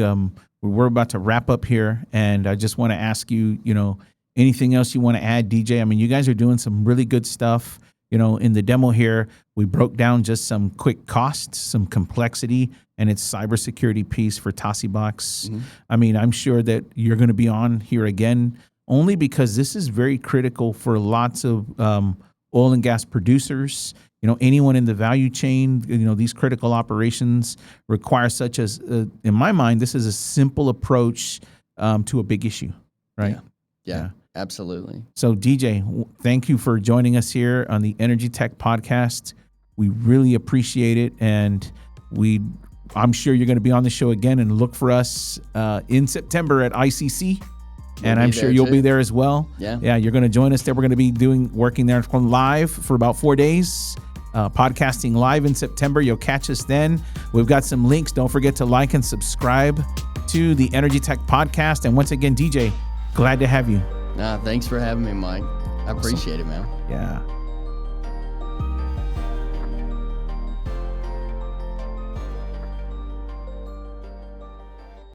we're about to wrap up here, and I just want to ask you, you know, anything else you want to add, DJ? I mean, you guys are doing some really good stuff. In the demo here, we broke down just some quick costs, some complexity, and its cybersecurity piece for Tosibox. I mean, I'm sure that you're going to be on here again, only because this is very critical for lots of oil and gas producers. Anyone in the value chain, these critical operations require such as, in my mind, this is a simple approach to a big issue, right? Yeah. Absolutely. So DJ, thank you for joining us here on the Energy Tech Podcast. We really appreciate it. And I'm sure you're going to be on the show again, and look for us in September at ICC. And I'm sure you'll be there as well. Yeah, you're going to join us there. We're going to be working there from live for about 4 days, podcasting live in September. You'll catch us then. We've got some links. Don't forget to like and subscribe to the Energy Tech Podcast. And once again, DJ, glad to have you. Thanks for having me, Mike. I appreciate it, man. Yeah.